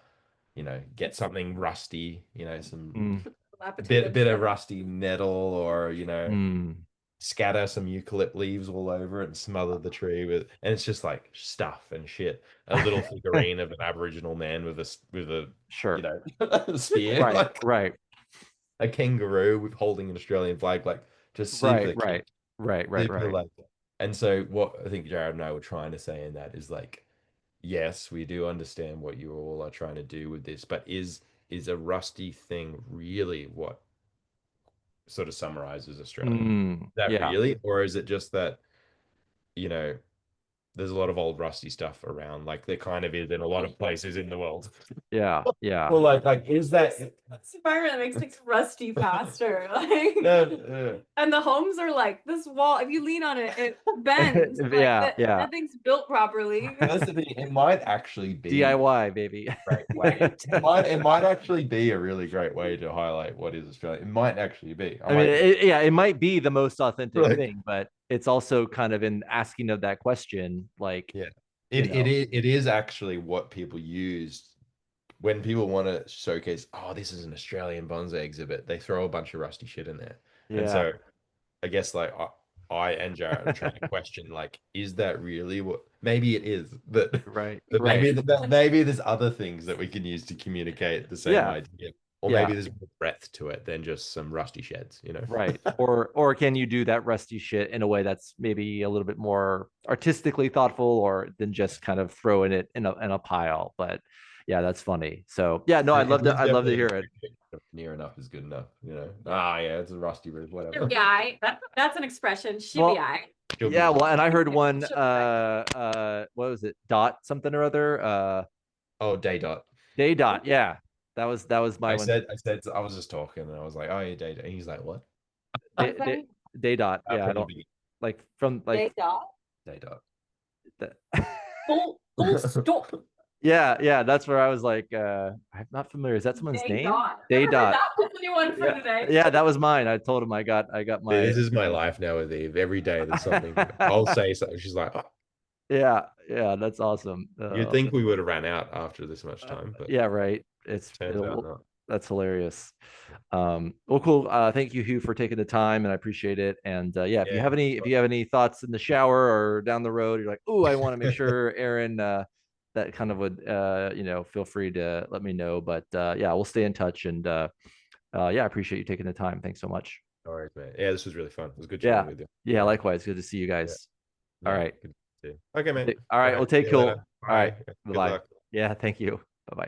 get something rusty, some mm, bit Dilapidated. of rusty metal or, mm. scatter some eucalypt leaves all over it and smother the tree and it's just like stuff and shit. A little figurine of an Aboriginal man with a Sure. spear, Right. like Right. a kangaroo with holding an Australian flag, like just super Right. cute, Right. Right. Right. super Right. like. And so what I think Jared and I were trying to say in that is like, yes, we do understand what you all are trying to do with this, but is a rusty thing really what sort of summarizes Australia? That Yeah. really, or is it just that, you know, there's a lot of old rusty stuff around, like there kind of is in a lot of places in the world. Yeah. Yeah. Well, like is that This environment that makes things rusty faster. Like, no, and the homes are like this wall. If you lean on it, it bends. Like Yeah. that. Yeah. Nothing's built properly. that's the thing. It might actually be DIY, baby. a great way. It might actually be a really great way to highlight what is Australia. It might actually be. I I mean, might yeah, it might be the most authentic like thing, but it's also kind of in asking of that question, like, yeah. you It know, is actually what people use when people want to showcase, oh, this is an Australian bonsai exhibit, they throw a bunch of rusty shit in there. And yeah, so I guess like I and Jared are trying to question like, is that really what? Maybe it is, but right, but right, maybe there's other things that we can use to communicate the same yeah, idea, or yeah, maybe there's more breadth to it than just some rusty sheds. right. Or can you do that rusty shit in a way that's maybe a little bit more artistically thoughtful, or than just kind of throwing it in a pile? But yeah, that's funny. So yeah, no, It is I'd love to definitely hear an it. appreciation of near enough is good enough. Ah, yeah, it's a rusty roof, whatever. Yeah, that's an expression. Well, Shibby. She'll be yeah, all well, right. and I heard one, She'll be fine. what was it? Dot something or other. Oh, day dot. Day dot. Yeah, that was my one. I was just talking and I was like, oh, yeah, day dot. And he's like, what? Day dot. Yeah, I From the don't beginning. like from Day like dot. Day dot. Full stop. yeah, that's where I was like, I'm not familiar. Is that someone's Day name? dot. Day Never heard dot. that from anyone for Yeah, today. yeah, that was mine. I told him I got Dude, my this is my life now with Eve. Every day there's something. I'll say something. She's like, oh. yeah, that's awesome. You'd think we would have ran out after this much time, but yeah, right. turns out not. That's hilarious. Well, cool. Thank you, Hugh, for taking the time, and I appreciate it. And yeah, if you have any thoughts in the shower or down the road, you're like, oh, I want to make sure Aaron, that kind of would, feel free to let me know. But yeah, we'll stay in touch. And yeah, I appreciate you taking the time. Thanks so much. All right, man. Yeah, this was really fun. It was good Yeah, chatting with you. yeah, likewise. Good to see you guys. Yeah. All right. Good to see you. Okay, man. All right. We'll take see you cool. later. All right. Bye. Good Bye-bye. luck. Yeah, thank you.